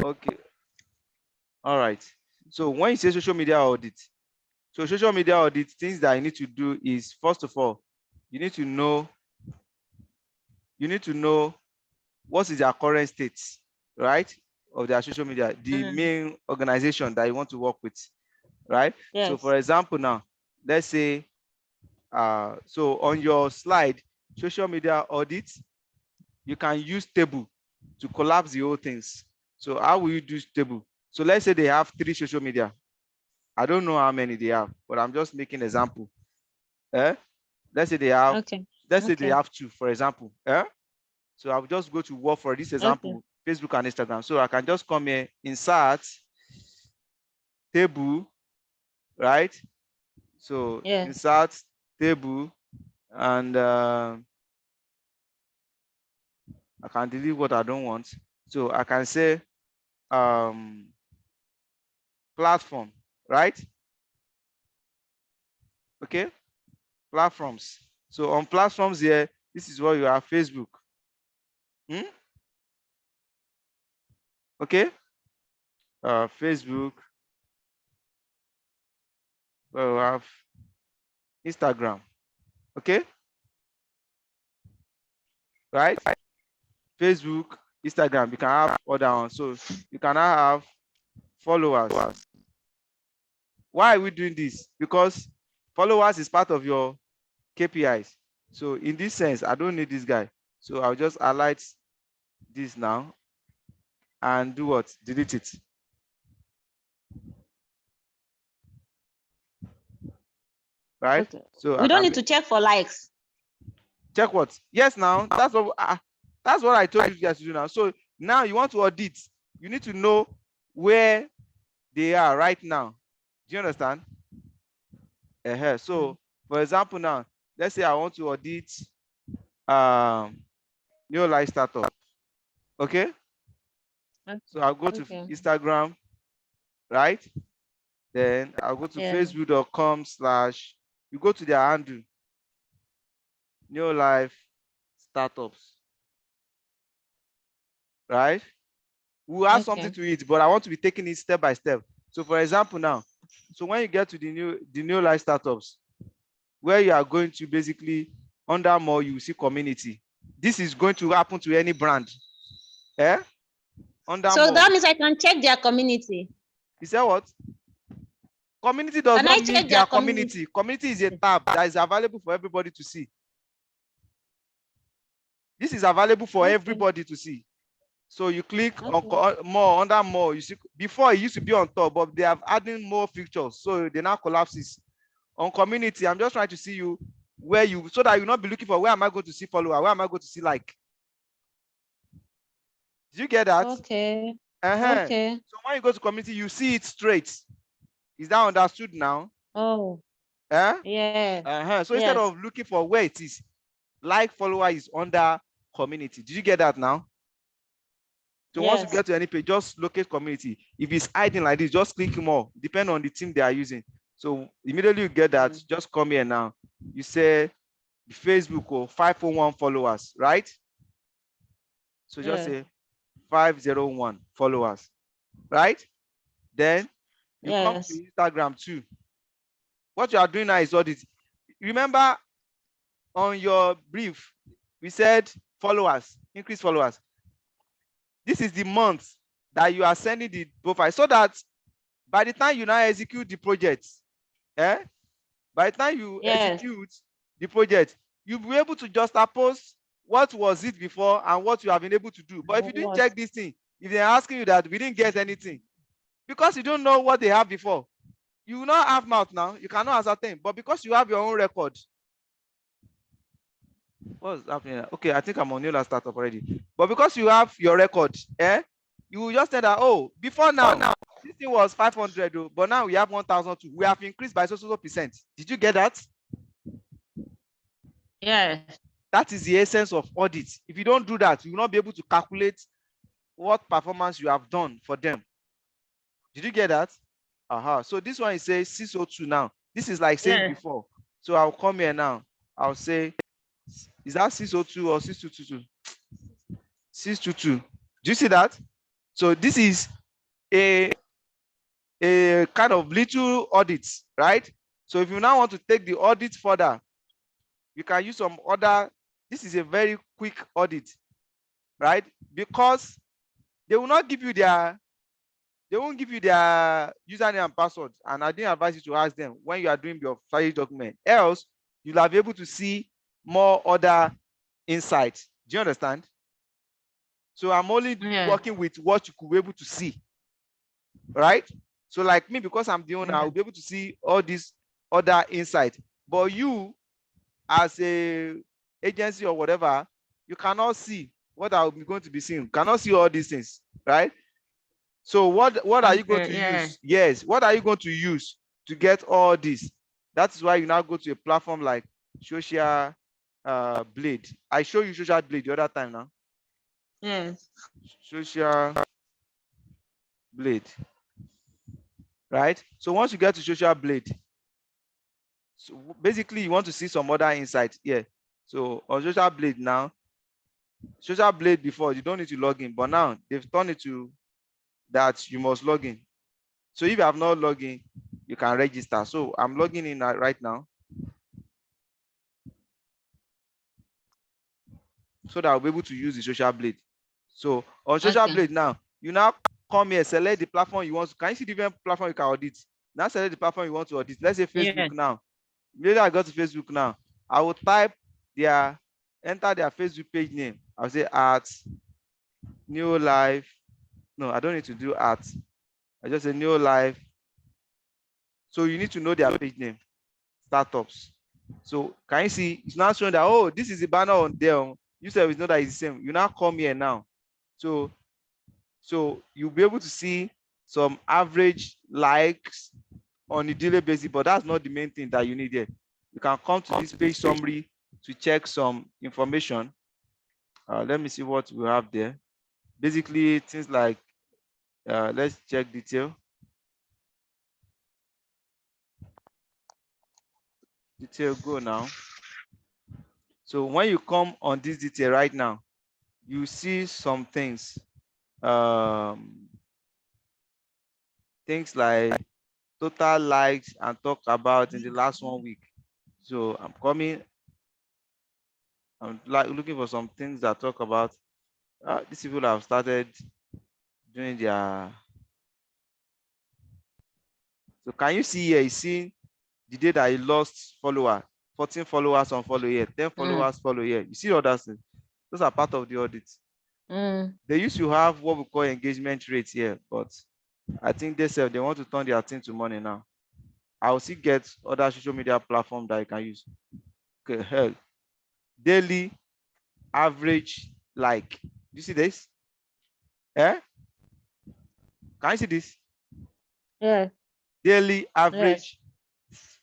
Okay. All right. So when you say social media audit, so social media audit, things that you need to do is, first of all, you need to know what is their current state, right, of their social media, the main organization that you want to work with, right? Yes. So for example, now, let's say, so on your slide, social media audit, you can use table to collapse the whole things. So how will you do table? So let's say they have 3 social media. I don't know how many they have, but I'm just making an example. Let's say they have, Okay. let's say they Okay. have 2, for example. So I'll just go to work for this Okay. example, Facebook and Instagram. So I can just come here, insert table, right? So Yes. insert table, and I can delete what I don't want. So I can say platform, right? Okay, platforms. So on platforms here, this is what you have: Facebook. Okay, Facebook. Well, we have Instagram. Okay, right? Facebook, Instagram. You can have other ones. So you can now have followers. Why are we doing this? Because followers is part of your KPIs. So in this sense, I don't need this guy. So I'll just highlight this now and do what? Delete it. Right? Okay. So We I don't can need to check for likes. check what? Yes, now that's what I told you guys to do now. So now you want to audit. You need to know where they are right now. Do you understand? So for example, now let's say I want to audit new life startup. Okay. So I'll go to Instagram, right? Then I'll go to facebook.com/ you go to their handle, new life startups, right? We'll add something to it, but I want to be taking it step by step. So for example, now, so when you get to the new life startups, where you are going to basically, under more, you see community. This is going to happen to any brand. Under So more. that means I can check their community. You say what? Community does Can not I mean check their their community. Community is a tab that is available for everybody to see. This is available for everybody to see. So you click on more, under more. You see, before it used to be on top, but they have adding more features, so they now collapses. On community, I'm just trying to see you where you, so that you not be looking for where am I going to see follower, where am I going to see like. Did you get that? Okay. Okay. So when you go to community, you see it straight. Is that understood now? Oh. Yeah. So instead of looking for where it is, like follower is under community. Did you get that now? So once you get to any page, just locate community. If it's hiding like this, just click more, depend on the team they are using. So immediately you get that, just come here now. You say Facebook or 501 followers, right? So just say 501 followers, right? Then you come to Instagram too. What you are doing now is audit. Remember on your brief, we said followers, increase followers. This is the month that you are sending the profile, so that by the time you now execute the project, by the time you execute the project, you'll be able to just post what was it before and what you have been able to do. But if you didn't check this thing, if they're asking you that we didn't get anything, because you don't know what they have before, you will not have mouth now, you cannot ascertain. But because you have your own record, what's happening? Okay, I think I'm on new last startup already. But because you have your record, you will just say that, oh, before now, this thing was 500, but now we have 1,002. We have increased by so percent. Did you get that? Yes. That is the essence of audit. If you don't do that, you will not be able to calculate what performance you have done for them. Did you get that? So this one is say 602 now. This is like saying before. So I'll come here now. I'll say, is that 602 or 6222? 622. Do you see that? So this is a kind of little audit, right? So if you now want to take the audit further, you can use some other. This is a very quick audit, right? Because they will not give you their, they won't give you their username and password, and I didn't advise you to ask them when you are doing your filing document. Else, you'll have be able to see more other insights. Do you understand? So I'm only working with what you could be able to see, right? So like me, because I'm the owner, I'll be able to see all these other insights. But you, as a agency or whatever, you cannot see what I will be going to be seeing. You cannot see all these things, right? So what are you going to use? Yes, what are you going to use to get all this? That's why you now go to a platform like Social Blade. I show you Social Blade the other time now. Yes. Social Blade. Right? So once you get to Social Blade, so basically you want to see some other insights here. So on Social Blade now, Social Blade before, you don't need to log in, but now they've turned it to that you must log in. So if you have not logged in, you can register. So I'm logging in right now, so that I'll be able to use the Social Blade. So on Social Blade now, you now come here, select the platform you want to. Can you see different platform you can audit? Now select the platform you want to audit. Let's say Facebook now. Maybe I go to Facebook now. I will type their, enter their Facebook page name. I'll say at new life. No, I don't need to do at. I just say new life. So you need to know their page name, startups. So can you see it's now showing that, oh, this is the banner on there. You said it's not that it's the same. You now come here now. So you'll be able to see some average likes on a daily basis, but that's not the main thing that you need here. You can come to this page summary to check some information. Let me see what we have there. Basically, things like, let's check detail. Detail, go now. So when you come on this detail right now, you see some things. Things like total likes and talk about in the last 1 week. So I'm like looking for some things that talk about these people have started doing their. So can you see here? You see the day that he lost follower, 14 followers on follow here, 10 followers follow here. You see all that thing? Those are part of the audit. They used to have what we call engagement rates here, but I think they want to turn their thing to money now. I'll still get other social media platforms that you can use. Okay, hell. Daily average like. You see this? Eh? Can you see this? Yeah. Daily average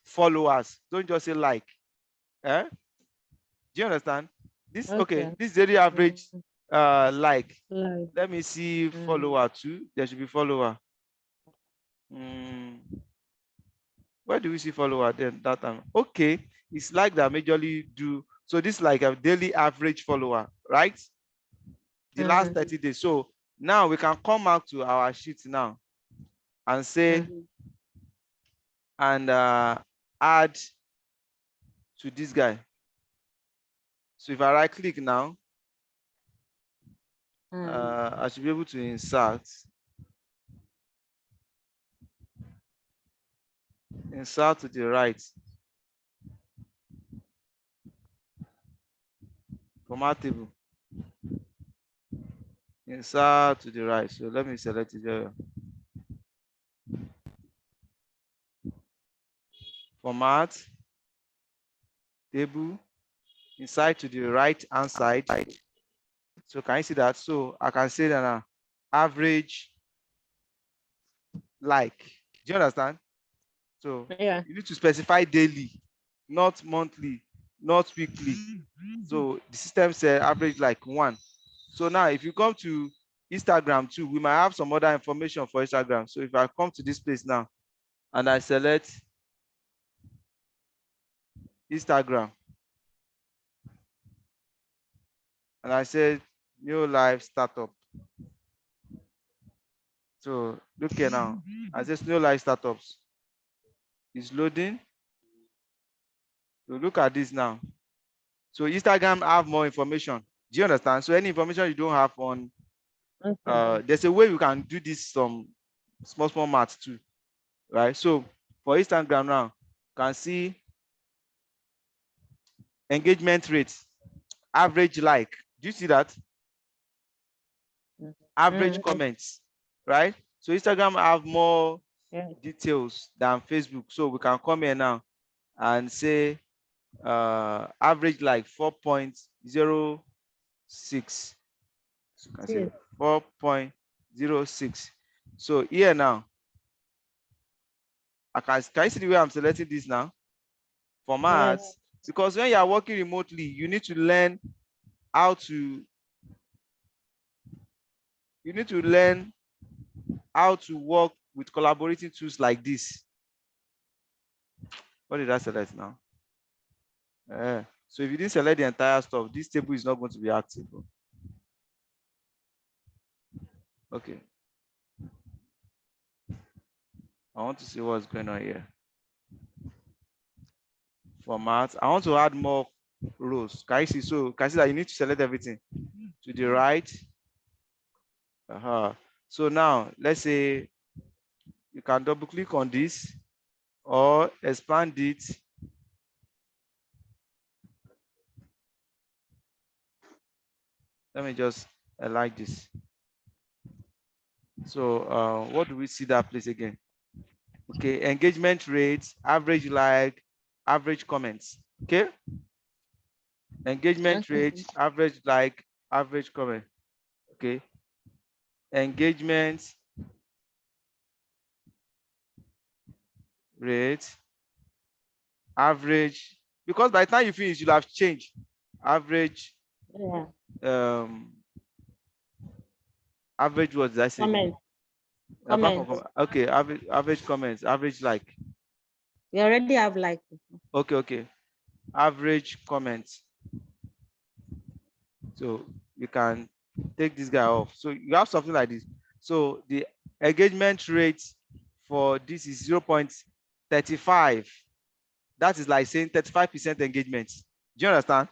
followers. Don't just say like. Eh? Do you understand? This okay. This daily average like. Let me see follower too. There should be follower. Where do we see follower then that time? Okay, it's like that majorly do. So this is like a daily average follower, right? The last 30 days. So now we can come out to our sheet now and say and add to this guy. So if I right click now, I should be able to insert to the right. Format table. Insert to the right. So let me select it there. Format table. Inside to the right hand side. So can you see that? So I can say that average like. Do you understand? So you need to specify daily, not monthly, not weekly. So the system said average like 1. So now if you come to Instagram too, we might have some other information for Instagram. So if I come to this place now and I select Instagram and I said new live startup. So look here now. I say Snow Life Startups is loading. So look at this now. So Instagram have more information. Do you understand? So any information you don't have on, Okay. there's a way you can do this some small maths too, right? So for Instagram now, you can see engagement rates, average like. Do you see that? Average comments, right? So Instagram have more Yeah. details than Facebook. So we can come here now and say average like 4.06. You can say 4.06. So here now, can you see the way I'm selecting this now? Format. Yes. Because when you are working remotely, you need to learn how to work with collaborating tools like this. What did I select now? So if you didn't select the entire stuff, this table is not going to be active. Okay. I want to see what's going on here. Format. I want to add more rows. Can you see? So can you see that you need to select everything to the right? So now let's say you can double click on this or expand it. Let me just like this. So what do we see that place again? Okay, engagement rates, average like, average comments. Okay, engagement rate, average like, average comment. Okay, engagement rate, average, because by the time you finish, you'll have changed average. Yeah. Average, what did I say? Comment. Apart from Comment. okay, average comments, average like. We already have like. Okay, average comments. So you can take this guy off. So you have something like this. So the engagement rate for this is 0.35. That is like saying 35% engagement. Do you understand?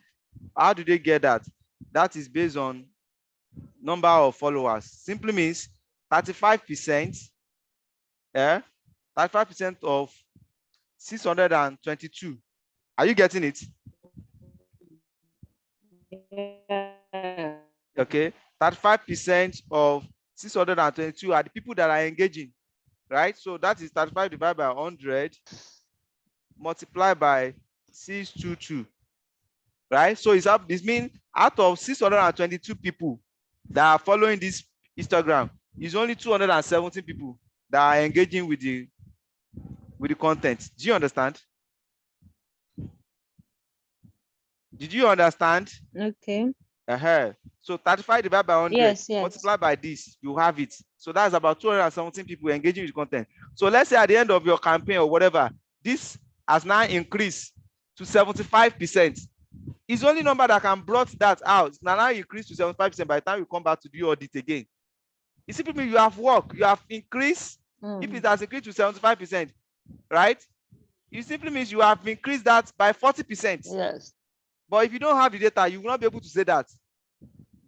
How do they get that? That is based on number of followers. Simply means 35%. 35% of 622. Are you getting it? Yeah. Okay. 35% of 622 are the people that are engaging, right? So that is 35 divided by 100 multiplied by 622, right? So this means out of 622 people that are following this Instagram, is only 217 people that are engaging with the content. Do you understand? Did you understand? Okay. So 35 divided by 100 Yes. multiplied by this, you have it. So that's about 217 people engaging with content. So let's say at the end of your campaign or whatever, this has now increased to 75%. It's only number that can brought that out. It's now increased to 75% by the time you come back to do your audit again. It simply means you have worked, you have increased. If it has increased to 75%, right? It simply means you have increased that by 40%. Yes. But if you don't have the data, you will not be able to say that.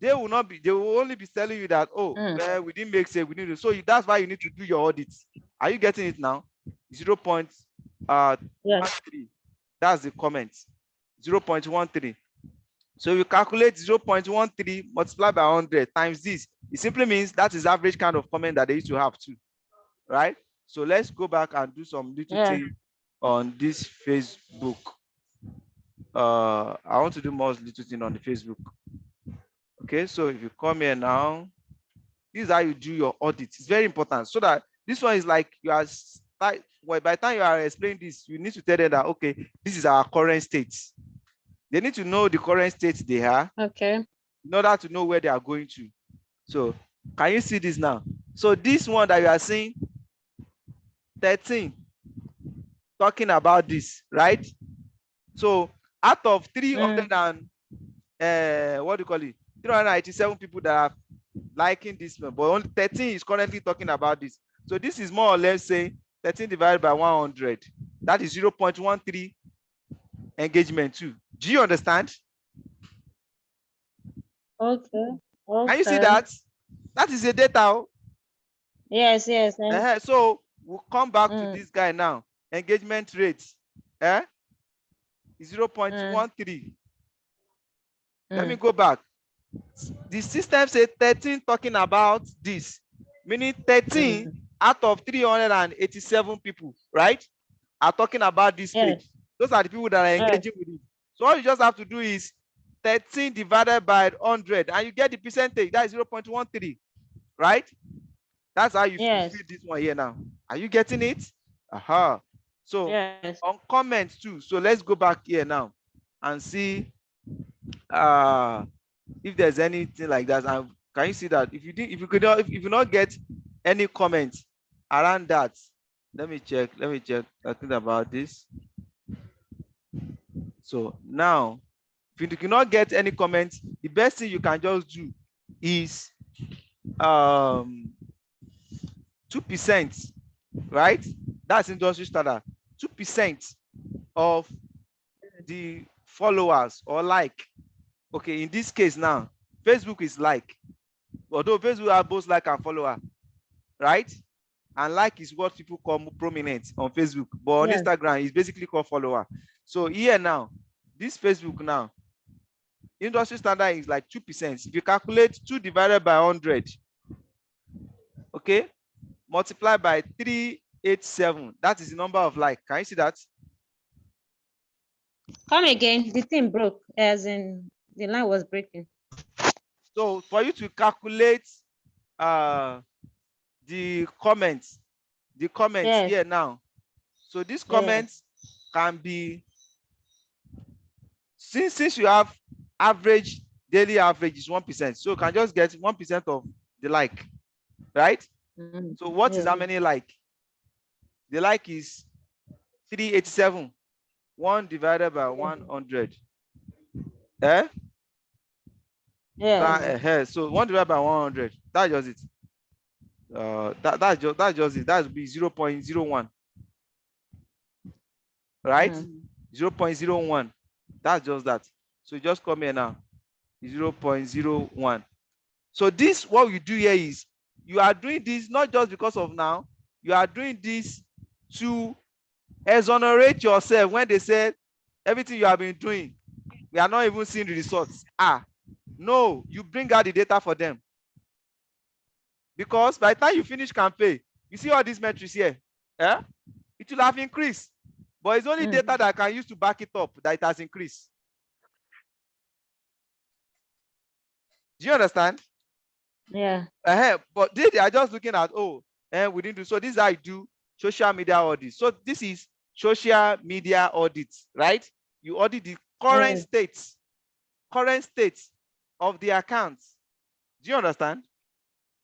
They will only be telling you that, oh, well, we didn't make say we need to. So that's why you need to do your audits. Are you getting it now? 0.13. Yes. That's the comment. 0.13. So you calculate 0.13 multiplied by 100 times this. It simply means that is average kind of comment that they used to have too, right? So let's go back and do some little thing on this Facebook. I want to do more little thing on the Facebook. Okay, so if you come here now, this is how you do your audit. It's very important. So that this one is like you are, well, by the time you are explaining this, you need to tell them that, okay, this is our current state. They need to know the current state they are. Okay. In order to know where they are going to. So can you see this now? So this one that you are seeing, 13, talking about this, right? So out of 300 and what do you call it? 397 people that have liking this one, but only 13 is currently talking about this. So this is more or less say 13 divided by 100. That is 0.13 engagement too. Do you understand? Okay. Can you see Okay. that? That is a data. Yes, yes. So we'll come back to this guy now. Engagement rate is 0.13. Let me go back. The system says 13 talking about this, meaning 13 out of 387 people, right, are talking about this page. Those are the people that are engaging with it. So all you just have to do is 13 divided by 100, and you get the percentage. That is 0.13, right? That's how you feel this one here now. Are you getting it? Aha. So on comments too. So let's go back here now and see if there's anything like that. And can you see that if you not get any comments around that, let me check I think about this. So now if you cannot get any comments, the best thing you can just do is 2%, right? That's industry standard. 2% of the followers or like. Okay, in this case now, Facebook is like. Although Facebook have both like and follower, right? And like is what people call prominent on Facebook, but on Instagram it's basically called follower. So here now, this Facebook now, industry standard is like 2%. If you calculate 2 divided by 100, okay, multiply by 387, that is the number of like. Can you see that? Come again. The thing broke, as in the line was breaking. So for you to calculate the comments here now. So these comments can be, since you have average, daily average is 1%. So you can just get 1% of the like, right? So what is how many like? The like is 387. 1 divided by 100. So 1 divided by 100. That's just it. That's just it. That would be 0.01. Right? 0.01. That's just that. So you just come here now. 0.01. So this, what we do here is, you are doing this not just because of now, you are doing this to exonerate yourself when they say everything you have been doing, we are not even seeing the results. No, you bring out the data for them. Because by the time you finish campaign, you see all these metrics here, it will have increased. But it's only data that I can use to back it up that it has increased. Do you understand? Yeah. But they are just looking at, we didn't do. So this is how I do social media audit. So this is social media audits, right? You audit the current state of the accounts. Do you understand?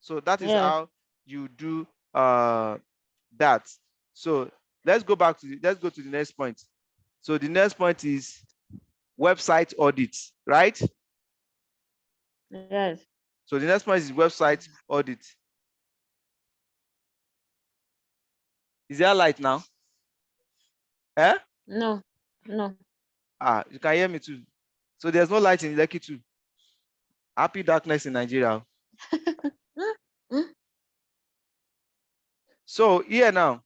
So that is how you do that. So let's go to the next point. So the next point is website audits, right? Yes. So the next point is website audit. Is there light now? No. You can hear me too. So there's no light in Lekki too. Happy darkness in Nigeria. So here now,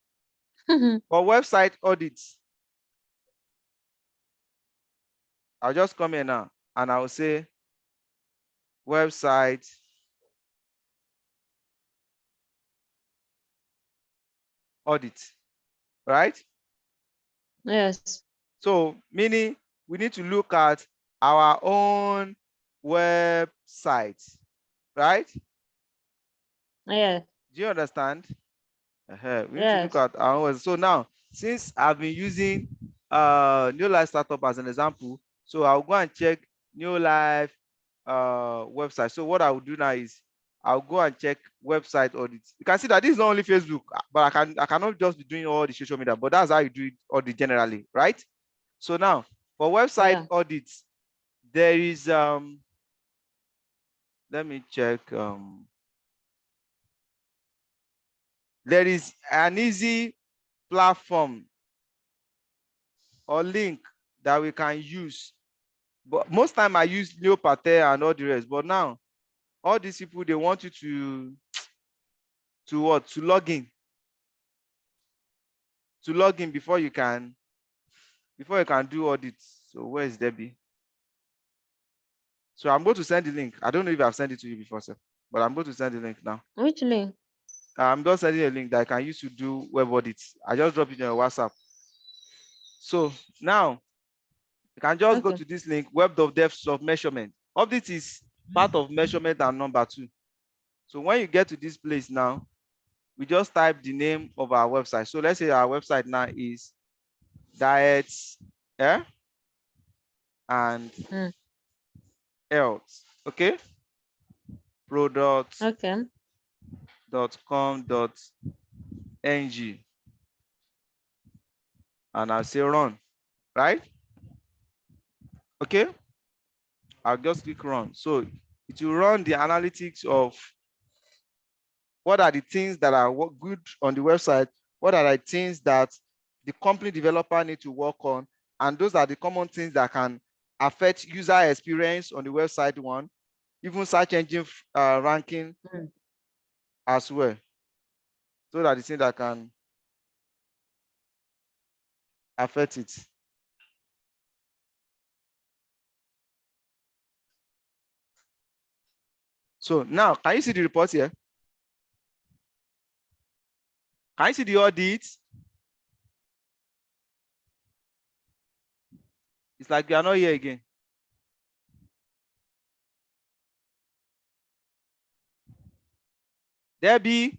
for website audits, I'll just come here now and I'll say website audit, right? Yes. So meaning we need to look at our own website, right? Yeah. Do you understand? We need to look at our own. So now, since I've been using New Life Startup as an example, so I'll go and check New Life website. So what I will do now is I'll go and check website audits. You can see that this is not only Facebook, but I cannot just be doing all the social media, but that's how you do it audit generally, right? So now for website audits, there is let me check. There is an easy platform or link that we can use. But most time I use Leopate and all the rest. But now, all these people, they want you to what? To log in. To log in before you can do audits. So where is Debbie? So I'm going to send the link. I don't know if I've sent it to you before, sir, but I'm going to send the link now. Which link? I'm just sending a link that I can use to do web audits. I just drop it on your WhatsApp. So now you can just go to this link, web of depth of measurement. Audit is part of measurement and number 2. So when you get to this place now, we just type the name of our website. So let's say our website now is diets and health. Okay. Products.com.ng. And I'll say run, right? Okay. I'll just click run. So it will run the analytics of what are the things that are good on the website, what are the things that the company developer need to work on, and those are the common things that can affect user experience on the website one, even search engine ranking as well. So that the thing that can affect it. So now, can you see the report here? Can you see the audit? It's like you are not here again. Debbie?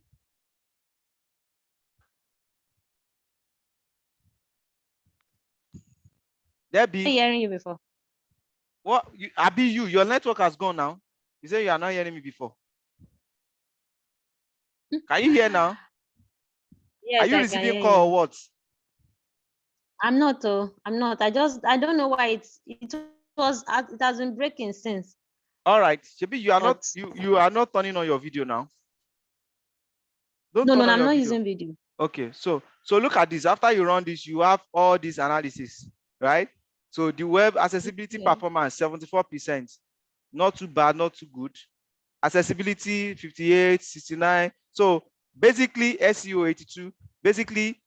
Debbie? I'm hearing you before. What? Abi, your network has gone now. You say you are not hearing me before. Can you hear now? Yes, are you receiving call or what? I'm not. I'm not. I don't know why it has been breaking since. All right, Shebi, you are not turning on your video now. No, I'm not using video. Okay, so look at this. After you run this, you have all this analysis, right? So the web accessibility performance 74%, not too bad, not too good. Accessibility 58, 69. So basically SEO 82. Basically,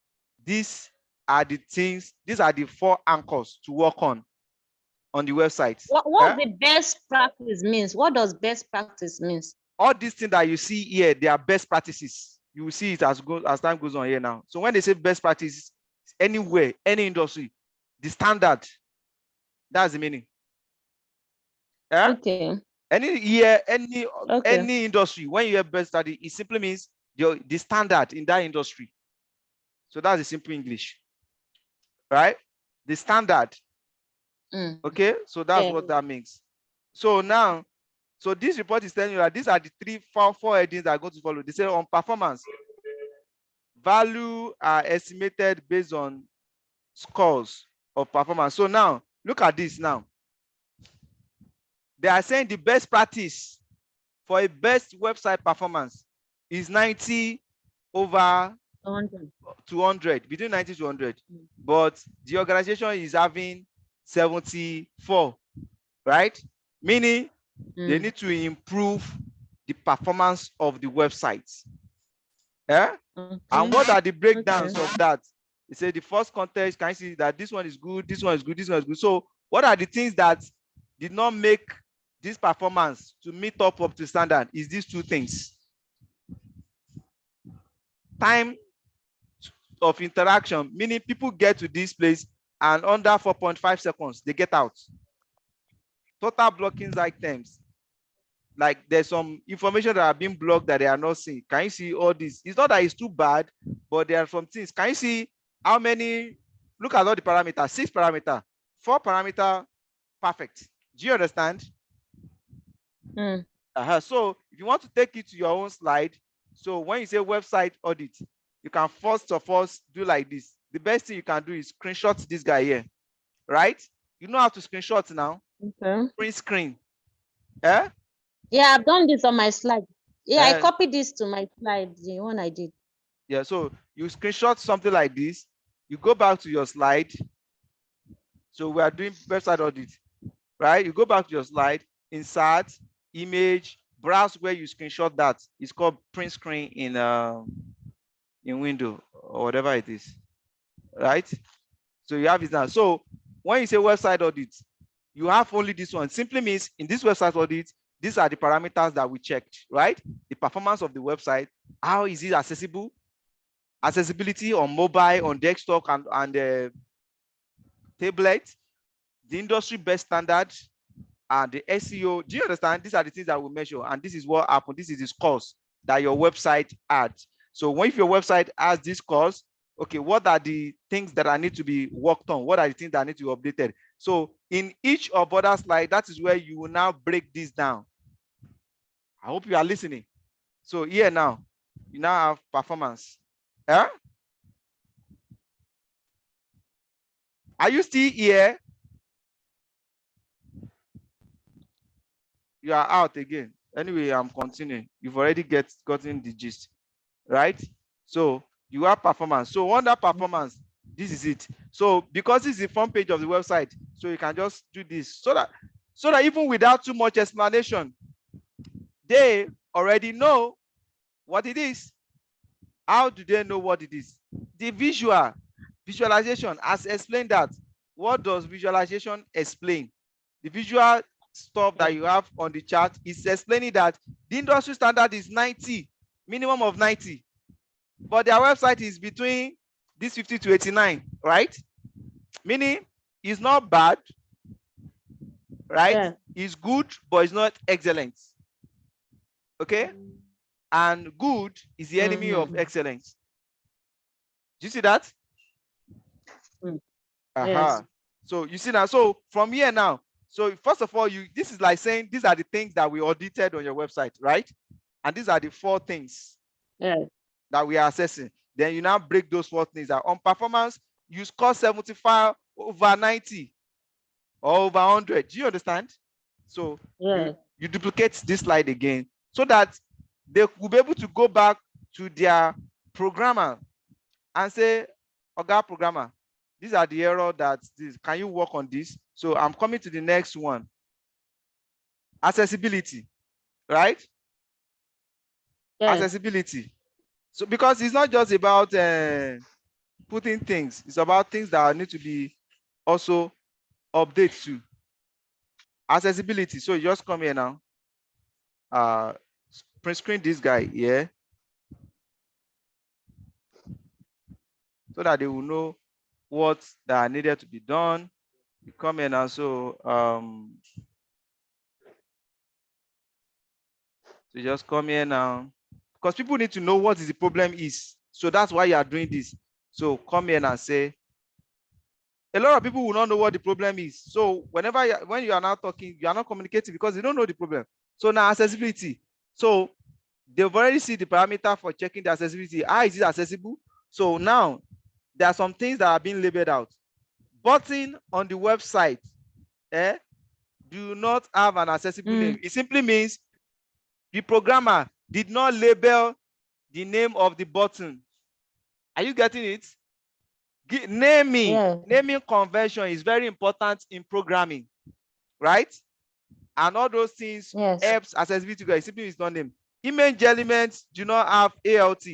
these are the things. These are the 4 anchors to work on the website. What the best practice means? What does best practice means? All these things that you see here, they are best practices. You will see it as time goes on here now. So when they say best practices, anywhere, any industry, the standard, that's the meaning. Okay. Any year, any industry, when you hear best study, it simply means the standard in that industry. So that's the simple English, right? The standard. Okay, so that's what that means. So now, so this report is telling you that these are the 4 headings that are going to follow. They say on performance, value are estimated based on scores of performance. So now, look at this now. They are saying the best practice for a best website performance is 90 over 200, between 90 to 100. But the organization is having 74, right? Meaning they need to improve the performance of the website. And what are the breakdowns of that? They say the first context, can you see that this one is good, this one is good, this one is good. So what are the things that did not make this performance to meet up to standard? Is these 2 things. Time of interaction, meaning people get to this place and under 4.5 seconds, they get out. Total blocking items. Like there's some information that are being blocked that they are not seeing. Can you see all this? It's not that it's too bad, but there are some things. Can you see how many? Look at all the parameters. 6 parameters, 4 parameters, perfect. Do you understand? So if you want to take it to your own slide, so when you say website audit, you can first of all do like this. The best thing you can do is screenshot this guy here, right? You know how to screenshot now. Print screen. Yeah, I've done this on my slide. Yeah, I copied this to my slide, the one I did. Yeah, so you screenshot something like this, you go back to your slide. So we are doing website audit, right? You go back to your slide, insert, image, browse where you screenshot that. It's called print screen in window or whatever it is, right? So you have it now. So when you say website audit, you have only this one. Simply means in this website audit, these are the parameters that we checked, right? The performance of the website, how is it accessible, accessibility on mobile, on desktop, and tablet, the industry best standard, and the SEO. Do you understand? These are the things that we measure, and this is what happened. This is the scores that your website adds. So when if your website has this scores, okay, what are the things that I need to be worked on? What are the things that need to be updated? So in each of other slide, that is where you will now break this down. I hope you are listening. So here now, you now have performance. Yeah? Are you still here? You are out again. Anyway, I'm continuing. You've already gotten the gist, right? So you have performance. So on that performance, this is it. So because this is the front page of the website, so you can just do this so that even without too much explanation, they already know what it is. How do they know what it is? The visualization has explained that. What does visualization explain? The visual stuff that you have on the chart is explaining that the industry standard is 90, minimum of 90, but their website is between this 50 to 89, right? Meaning it's not bad, right? Yeah. It's good, but it's not excellent. Okay? And good is the enemy of excellence. Do you see that? Yes. So you see now, so from here now, so first of all, this is like saying these are the things that we audited on your website, right? And these are the 4 things that we are assessing. Then you now break those 4 things out. On performance, you score 75 over 90 or over 100. Do you understand? So you duplicate this slide again so that they will be able to go back to their programmer and say, "Oga programmer, these are the error that this. Can you work on this?" So I'm coming to the next one. Accessibility, right? Accessibility. So because it's not just about putting things, it's about things that need to be also updated to. Accessibility. So you just come here now. Print screen this guy here so that they will know what that needed to be done. You come here now. So so just come here now because people need to know what is the problem is. So that's why you are doing this. So come here and say, a lot of people will not know what the problem is. So when you are now talking, you are not communicating because they don't know the problem. So now accessibility. So they've already seen the parameter for checking the accessibility. How is it accessible? So now there are some things that are being labeled out. Button on the website do not have an accessible name. It simply means the programmer did not label the name of the button. Are you getting it? Naming convention is very important in programming, right? And all those things helps accessibility. It simply is not name. Image elements do not have ALT.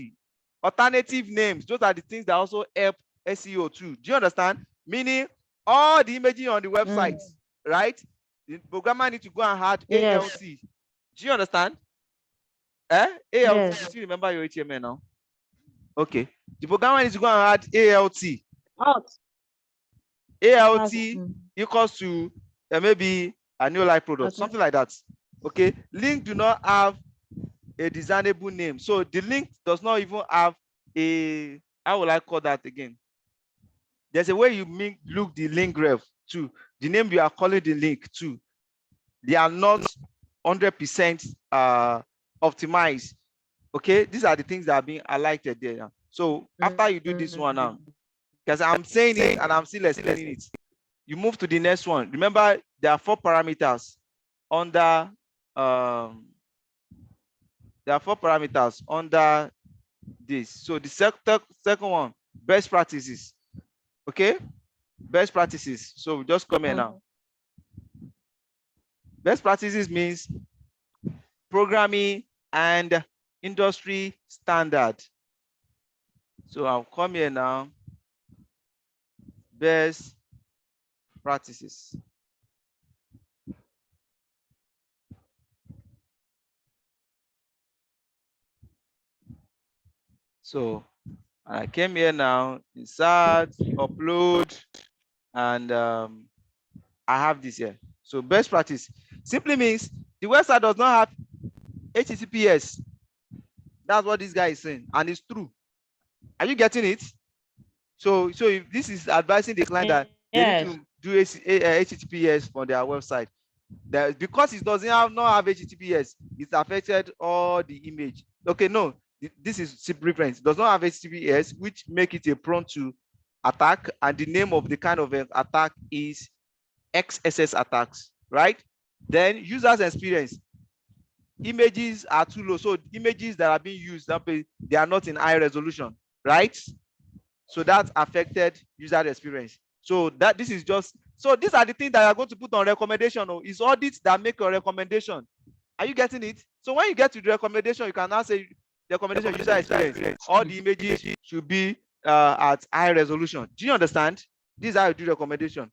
Alternative names, those are the things that also help SEO too. Do you understand? Meaning all the imaging on the website, right? The programmer needs to go and add ALT. Do you understand? ALT, you still remember your HTML now? Okay. The programmer needs to go and add ALT. ALT equals to maybe a new life product, something like that. Okay. Link do not have a designable name. So the link does not even have a, how will I call that again? There's a way you look the link ref to the name you are calling the link to. They are not 100% optimized. Okay, these are the things that are being highlighted there. So after you do this one now, because I'm saying it and I'm still explaining it, you move to the next one. Remember, there are 4 parameters under there are 4 parameters under this. So the second one, best practices. Okay, best practices. So we just come here now. Best practices means programming and industry standard. So I'll come here now. Best practices. So I came here now, insert, upload, and I have this here. So best practice simply means the website does not have HTTPS. That's what this guy is saying, and it's true. Are you getting it? So if this is advising the client that they need to do HTTPS for their website, that because it doesn't not have HTTPS, it's affected all the image. Okay, no, this is reference. It does not have HTTPS, which make it a prone to attack, and the name of the kind of attack is XSS attacks, right? Then users experience. Images are too low, so images that are being used, they are not in high resolution, right? So that affected user experience. So that this is just, so these are the things that you are going to put on recommendation. It's audits that make your recommendation. Are you getting it? So when you get to the recommendation, you can now say the recommendation user experience. All the images should be at high resolution. Do you understand? This is how you do recommendation.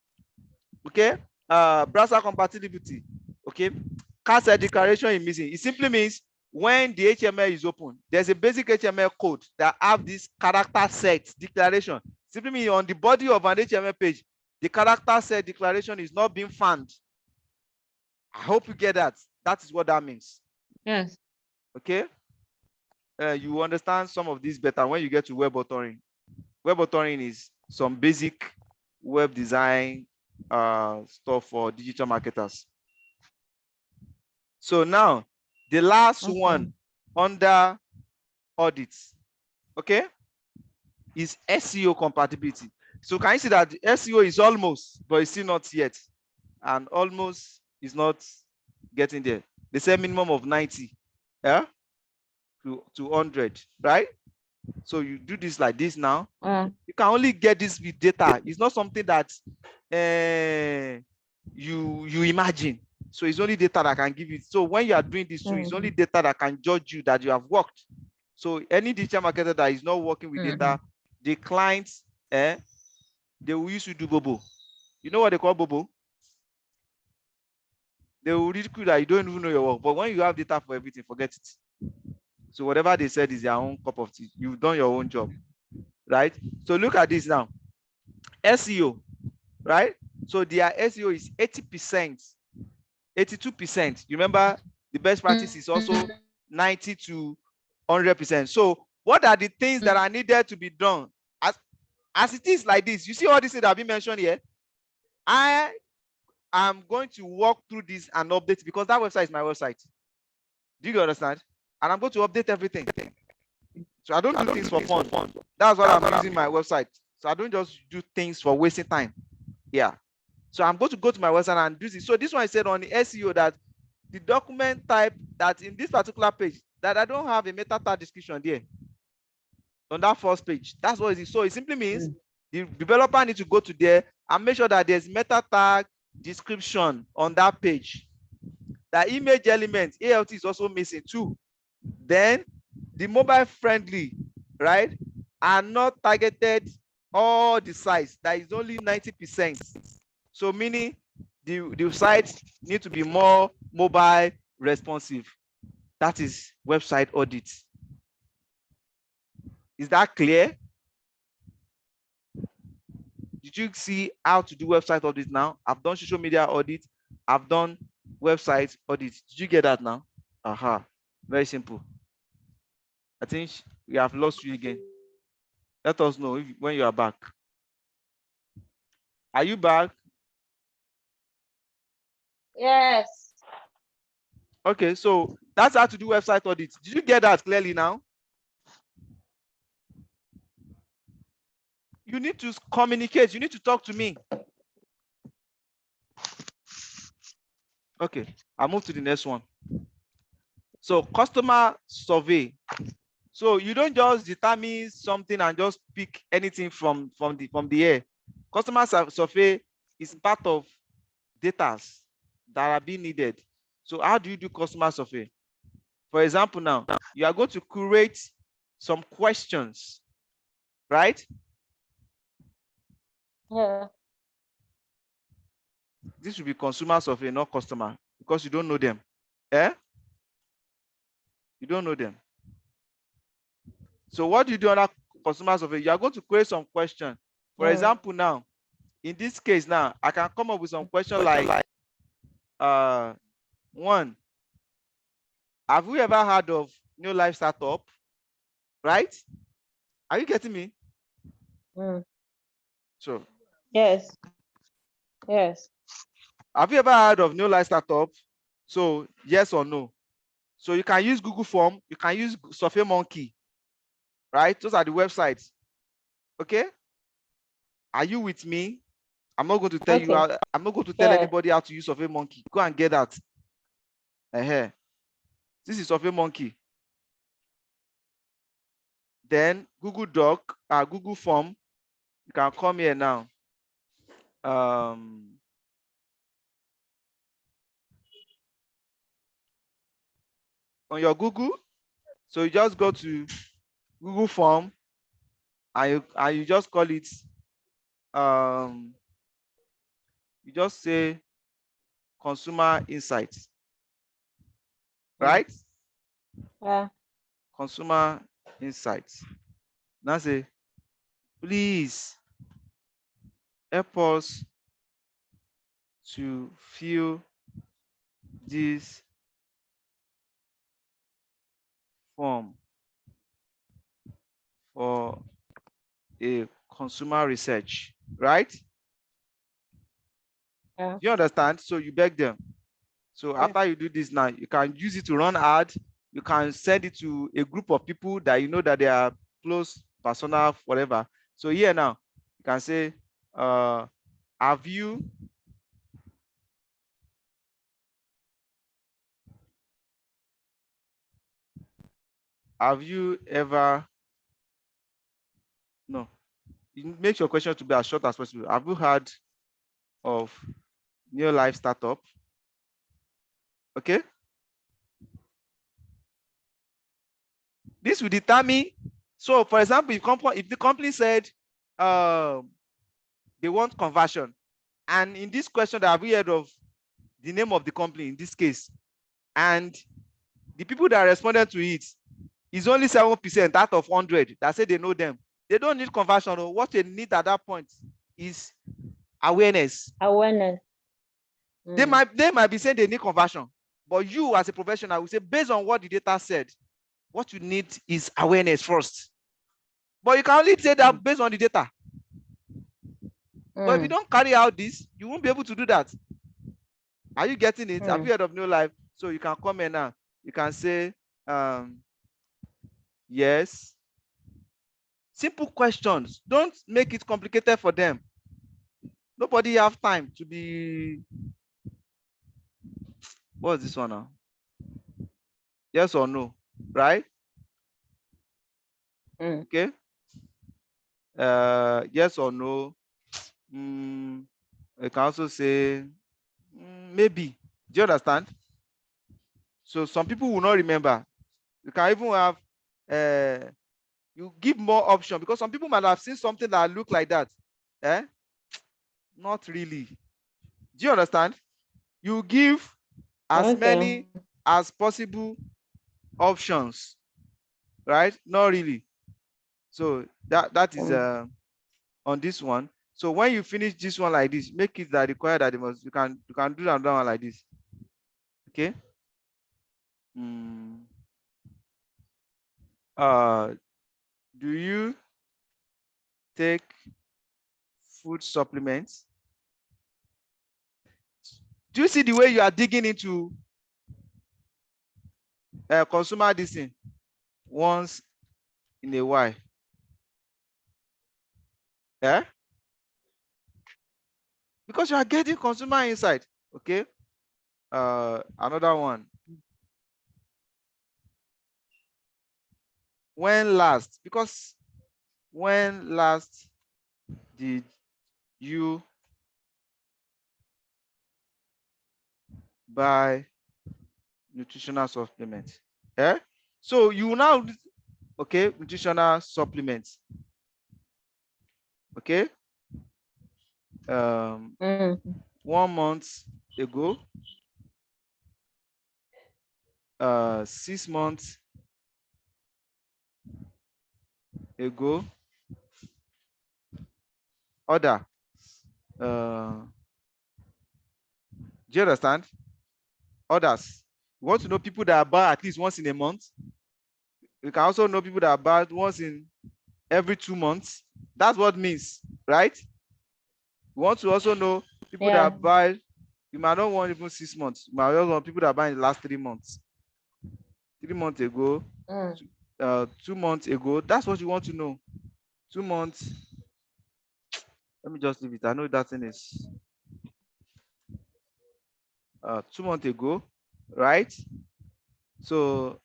Okay. Browser compatibility. Okay. Cache declaration is missing. It simply means when the HTML is open, there's a basic HTML code that have this character set declaration. Simply means on the body of an HTML page, the character set declaration is not being found. I hope you get that. That is what that means. Yes. Okay. You understand some of this better when you get to web authoring. Web authoring is some basic web design stuff for digital marketers. So now the last one under audits, okay, is SEO compatibility. So can you see that the SEO is almost, but it's still not yet, and almost is not getting there. They say minimum of 90, yeah, to 100, right? So you do this like this now. You can only get this with data. It's not something that you imagine. So it's only data that can give it. So when you are doing this too, it's only data that can judge you that you have worked. So any digital marketer that is not working with data, the clients, they will use to do bobo. You know what they call bobo? They will ridicule that you don't even know your work. But when you have data for everything, forget it. So whatever they said is their own cup of tea. You've done your own job, right? So look at this now. SEO, right? So their SEO is 80%, 82%. You remember the best practice is also 90 to 100%. So what are the things that are needed to be done? As it is like this, you see all these things that have been mentioned here? I am going to walk through this and update because that website is my website. Do you understand? And I'm going to update everything. So I don't do things for fun. That's why I'm using my website. So I don't just do things for wasting time. Yeah. So I'm going to go to my website and do this. So this one I said on the SEO that the document type that in this particular page that I don't have a meta tag description there on that first page. That's what it is. So it simply means the developer needs to go to there and make sure that there's meta tag description on that page. The image element ALT is also missing too. Then the mobile friendly, right, are not targeted all the sites. That is only 90%. So meaning the sites need to be more mobile responsive. That is website audit. Is that clear? Did you see how to do website audit now? I've done social media audit. I've done website audit. Did you get that now? Aha. Very simple. I think we have lost you again. Let us know when you are back. Are you back? Yes. Okay, so that's how to do website audit. Did you get that clearly now? You need to communicate. You need to talk to me. Okay, I'll move to the next one. So customer survey. So you don't just determine something and just pick anything from the air. Customer survey is part of data that are being needed. So how do you do customer survey? For example, now you are going to curate some questions, right? Yeah. This should be consumer survey, not customer, because you don't know them. Eh? You don't know them. So what do you do under customer survey? You are going to create some question. For example, now, in this case now, I can come up with some question like, one, have you ever heard of new life startup? Right? Are you getting me? So, Yes. Yes. have you ever heard of new life startup? So, yes or no. So you can use Google Form, you can use Survey Monkey, right? Those are the websites. Okay? Are you with me? I'm not going to tell you Okay. how, I'm not going to tell anybody how to use Survey Monkey. Go and get that. This is Survey Monkey. Then Google Doc, Google Form. You can come here now. On your Google, so you just go to Google Form and you just call it, you just say consumer insights, right? Yeah. Consumer insights. Now say, please help us to fill this form for a consumer research, right? Yeah. You understand? So you beg them. So after you do this now, you can use it to run ad. You can send it to a group of people that you know that they are close, personal, whatever. So here now, you can say, have you ever, no, you make your question to be as short as possible. Have you heard of new life startup? Okay. This will determine. So for example, if the company said they want conversion, and in this question that have you heard of the name of the company in this case, and the people that responded to it is only 7% out of 100 that say they know them, they don't need conversion. What they need at that point is awareness. Awareness. They might be saying they need conversion, but you as a professional will say, based on what the data said, what you need is awareness first. But you can only say that based on the data. But if you don't carry out this, you won't be able to do that. Are you getting it? Have you heard of New Life? So you can come in now. You can say, yes. Simple questions. Don't make it complicated for them. Nobody have time to be. What's this one now? Yes or no, right? Okay. Yes or no. I can also say maybe. Do you understand? So some people will not remember. You can even have you give more option, because some people might have seen something that look like that. Not really. Do you understand? You give as many as possible options, right? Not really. So that is on this one. So when you finish this one like this, make it that require that you can do that one like this. Okay. Do you take food supplements? Do you see the way you are digging into consumer this thing once in a while? Yeah. Because you are getting consumer insight. Okay. Another one. When last? Because when last did you buy nutritional supplements? Yeah. So you now, okay, nutritional supplements. Okay. 1 month ago, 6 months ago, order. Do you understand? Others. You want to know people that buy at least once in a month. You can also know people that buy once in every 2 months. That's what it means, right? You want to also know people that buy, you might not want even 6 months. You might also want people that buy in the last 3 months. 3 months ago, 2 months ago. That's what you want to know. 2 months. Let me just leave it. I know that thing is 2 months ago, right? So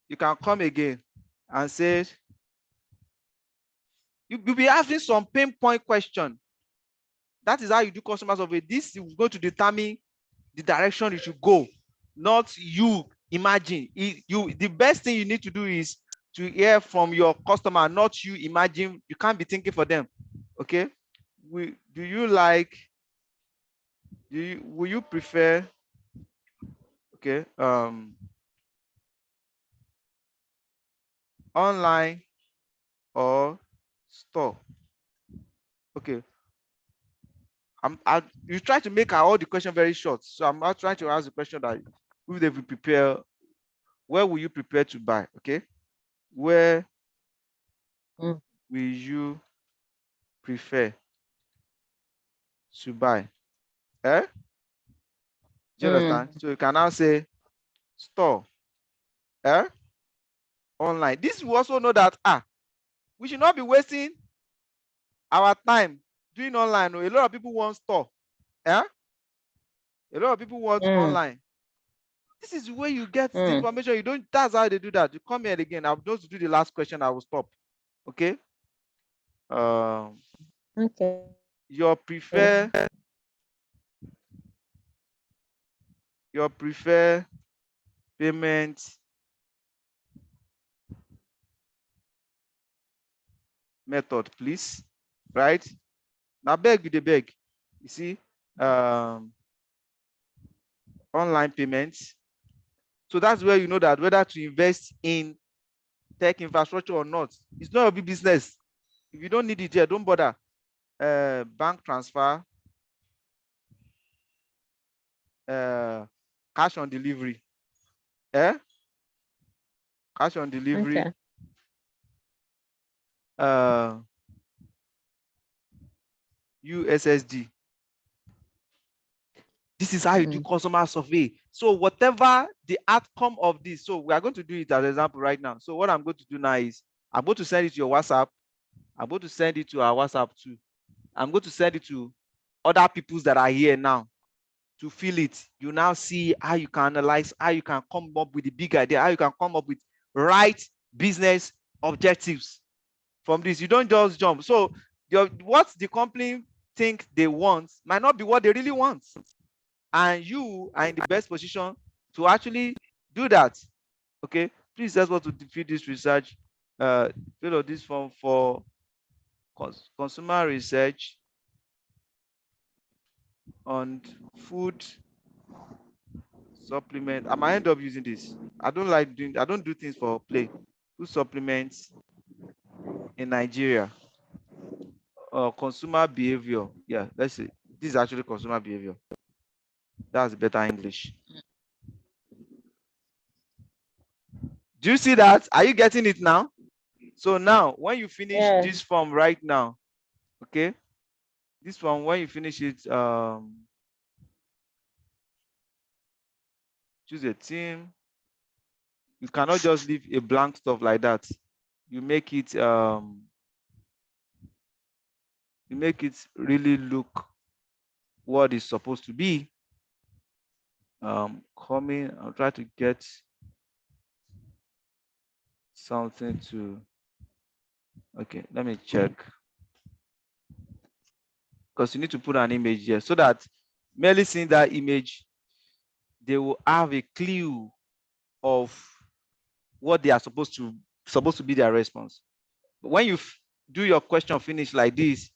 you can come again and say, you'll be asking some pinpoint question. That is how you do customer survey. This is going to determine the direction you should go, not you imagine. The best thing you need to do is to hear from your customer, not you imagine. You can't be thinking for them. Okay. Will you prefer, okay, online or store? Okay. You try to make all the question very short. So I'm not trying to ask the question that if they will prepare, where will you prepare to buy? Okay. Where will you prefer to buy? Eh? Do you understand? So you can now say store, eh? Online. This will also know that we should not be wasting our time doing online. A lot of people want store. Eh? A lot of people want online. This is where you get the information. You don't, that's how they do that. You come here again. I'm going to do the last question. I will stop. Okay. Okay. Your prefer payment method, please. Right? Now beg you, they beg. You see, online payments. So that's where you know that whether to invest in tech infrastructure or not. It's not a big business. If you don't need it here, don't bother. Bank transfer, cash on delivery. Cash on delivery. Okay. USSD. This is how you do customer survey. So whatever the outcome of this, so we are going to do it as an example right now. So what I'm going to do now is I'm going to send it to your WhatsApp. I'm going to send it to our WhatsApp too. I'm going to send it to other peoples that are here now to fill it. You now see how you can analyze, how you can come up with the big idea, how you can come up with right business objectives from this. You don't just jump. So what the company think they want might not be what they really want. And you are in the best position to actually do that. Okay, please let's go to fill this research, fill out this form for consumer research on food supplement. I might end up using this. I don't do things for play. Food supplements in Nigeria. Consumer behavior. Yeah, let's see. This is actually consumer behavior. That's better English. Do you see that? Are you getting it now? So now, when you finish this form right now, okay, this form, when you finish it, choose a theme. You cannot just leave a blank stuff like that. You make it really look what it's supposed to be. coming. I'll try to get something to. Okay, let me check. Because you need to put an image here so that merely seeing that image, they will have a clue of what they are supposed to be their response. But when you do your question finish like this,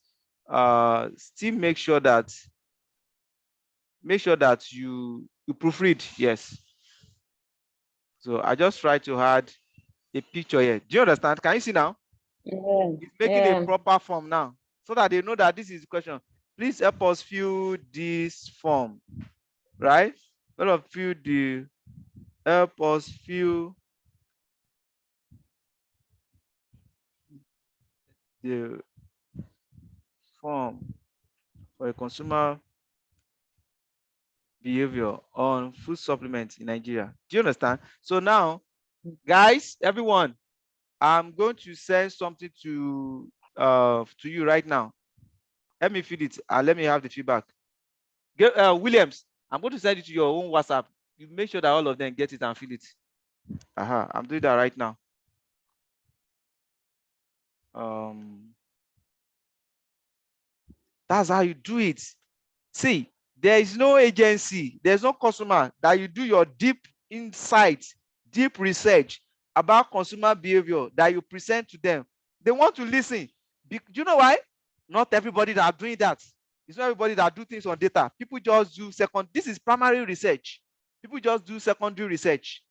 still make sure that you proofread. Yes. So I just try to add a picture here. Do you understand? Can you see now? Yeah. It's making a proper form now, so that they know that this is the question. Please help us fill this form, right? All of you, help us fill the form for a consumer behavior on food supplements in Nigeria. Do you understand? So now, guys, everyone, I'm going to send something to you right now. Let me feed it and let me have the feedback. Williams, I'm going to send it to your own WhatsApp. You make sure that all of them get it and fill it. I'm doing that right now. That's how you do it. See, there is no agency, there's no customer that you do your deep insight, deep research about consumer behavior that you present to them. They want to listen. Do you know why? Not everybody that are doing that. It's not everybody that do things on data. People just do this is primary research. People just do secondary research.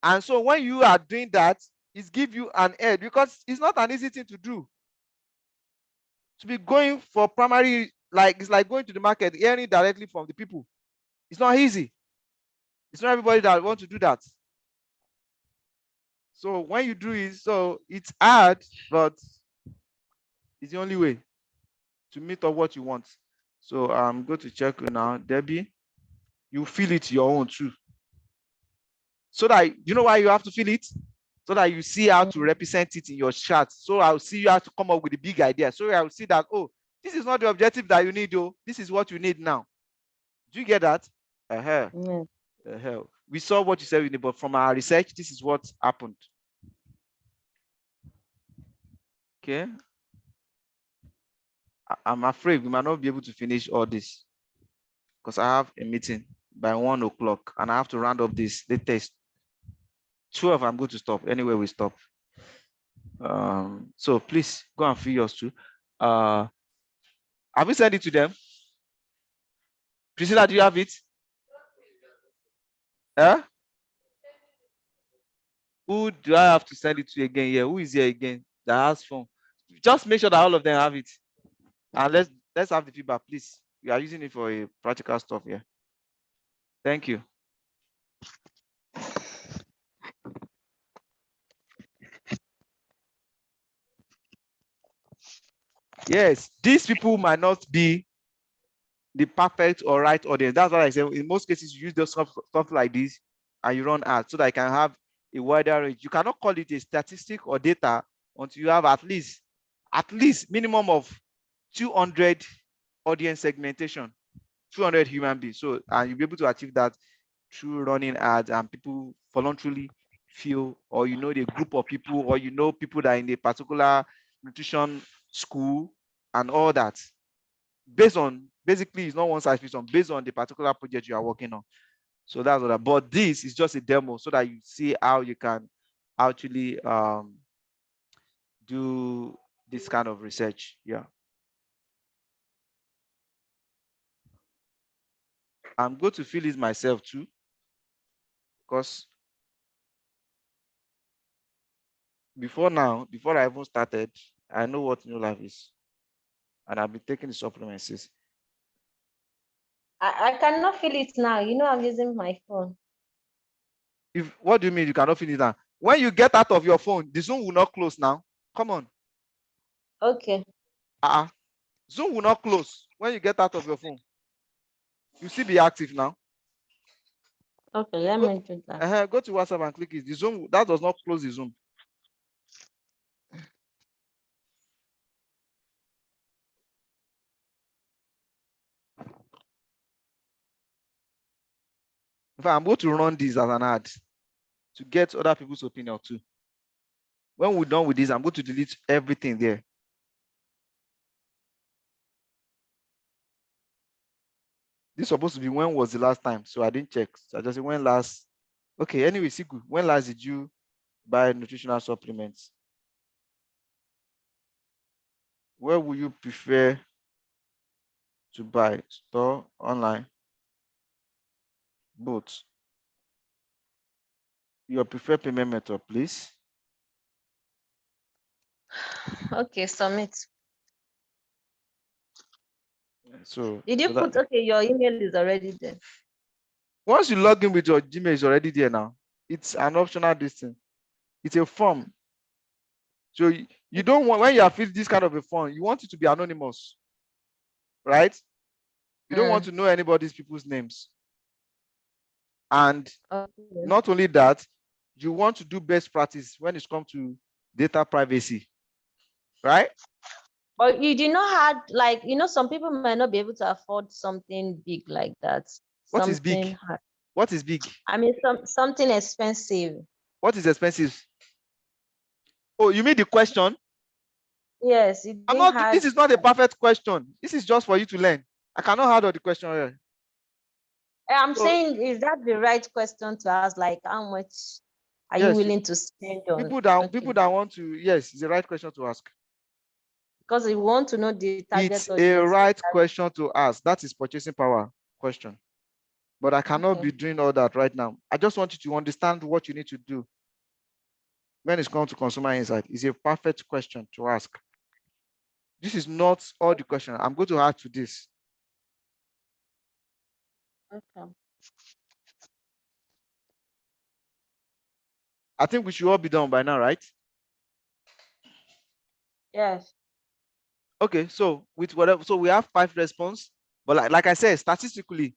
And so when you are doing that, it gives you an edge because it's not an easy thing to do. To be going for primary, like it's like going to the market, hearing directly from the people. It's not easy. It's not everybody that wants to do that. So when you do it, so it's hard, but it's the only way to meet up what you want. So I'm going to check you now, Debbie. You feel it your own too. So that you know why you have to feel it? So that you see how to represent it in your chart. So I'll see you how to come up with a big idea. So I'll see that, oh, this is not the objective that you need, though. This is what you need now. Do you get that? We saw what you said, but from our research, this is what happened. Okay. I'm afraid we might not be able to finish all this because I have a meeting by 1 o'clock and I have to round up this latest 12. I'm going to stop. Anyway, we stop. So please go and fill yours too. Have we sent it to them? Priscilla, do you have it? Huh? Who do I have to send it to again? Yeah, who is here again that has phone? Just make sure that all of them have it. And let's have the feedback, please. We are using it for a practical stuff here. Thank you. Yes, these people might not be the perfect or right audience. That's what I say. In most cases, you use those stuff like this and you run ads so that you can have a wider range. You cannot call it a statistic or data until you have at least minimum of 200 audience segmentation, 200 human beings. So, and you'll be able to achieve that through running ads and people voluntarily feel, or the group of people, or people that are in a particular nutrition school and all that. Basically, it's not one size fits all, based on the particular project you are working on. So that's what. But this is just a demo so that you see how you can actually do this kind of research. Yeah. I'm going to fill this myself too, because before I even started, I know what New Life is, and I've been taking the supplements. I cannot feel it now. I'm using my phone. What do you mean you cannot feel it now? When you get out of your phone, the Zoom will not close now. Come on. Okay. Zoom will not close when you get out of your phone. You still be active now. Okay, let me do that. Go to WhatsApp and click it. The Zoom, that does not close the Zoom. In fact, I'm going to run this as an ad to get other people's opinion too. When we're done with this, I'm going to delete everything there. This is supposed to be when was the last time, so I didn't check. So I just said when last. Okay, anyway, see, good. When last did you buy nutritional supplements? Where would you prefer to buy? Store, online? Both. Your preferred payment method, please. Okay, submit. So Did you put, okay, your email is already there. Once you log in with your Gmail, it's already there now. It's an optional distance. It's a form. So you don't want, when you are filling this kind of a form, you want it to be anonymous, right? You don't want to know anybody's people's names. And not only that, you want to do best practice when it comes to data privacy, right? But you did not have, like, some people might not be able to afford something big like that. What is big? Hard. What is big? I mean, something expensive. What is expensive? Oh, you mean the question? Yes, this is not a perfect question. This is just for you to learn. I cannot handle the question here. I'm saying, is that the right question to ask? Like, how much are you willing to spend on? People that want to, yes, it's the right question to ask. Because we want to know the target It's audience. a right question to ask. That is purchasing power question. But I cannot be doing all that right now. I just want you to understand what you need to do when it's come to consumer insight. It's a perfect question to ask. This is not all the question. I'm going to add to this. Okay. I think we should all be done by now, right? Yes. Okay, so with whatever, so we have 5 responses, but like I said, statistically,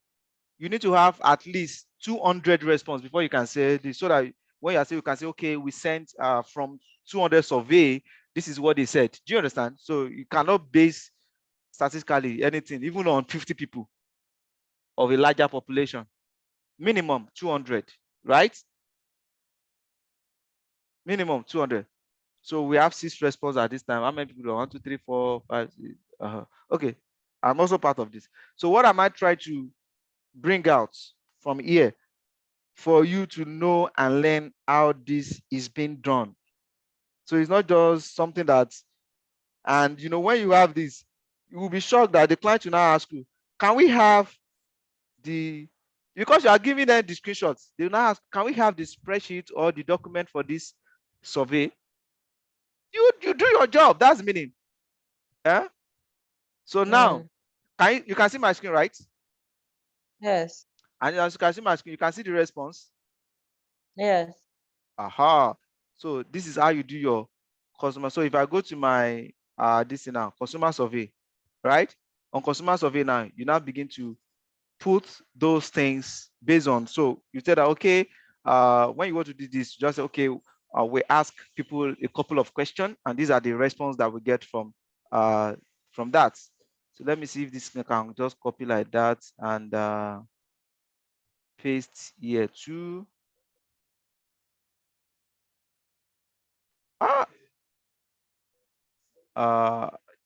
you need to have at least 200 responses before you can say this, so that when you say, you can say, okay, we sent from 200 survey, this is what they said. Do you understand? So you cannot base statistically anything, even on 50 people of a larger population. Minimum 200, right? Minimum 200. So we have 6 responses at this time. How many people do 1, 2, 3, 4, 5, 6? Okay, I'm also part of this. So what I might try to bring out from here for you to know and learn how this is being done. So it's not just something that, and when you have this, you will be shocked that the client will now ask you, can we have because you are giving them the screenshots, they will now ask, can we have the spreadsheet or the document for this survey? You do your job. That's the meaning. Yeah. So now, you can see my screen, right? Yes. And as you can see my screen, you can see the response. Yes. Aha. So this is how you do your customer. So if I go to my this now, consumer survey, right? On consumer survey now, you now begin to put those things based on. So you said that, okay, when you want to do this, just say, okay, we ask people a couple of questions, and these are the response that we get from that. So let me see if this can just copy like that and paste here too.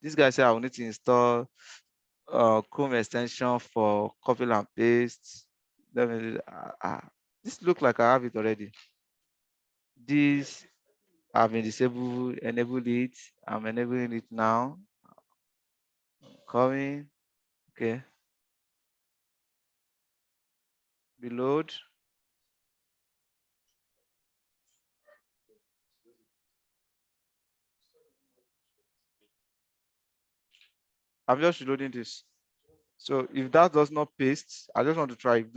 This guy said I will need to install Chrome extension for copy and paste. Let me this look like I have it already. This I've been disabled, enable it. I'm enabling it now. Coming. Okay. Reload. I'm just reloading this. So if that does not paste, I just want to try. If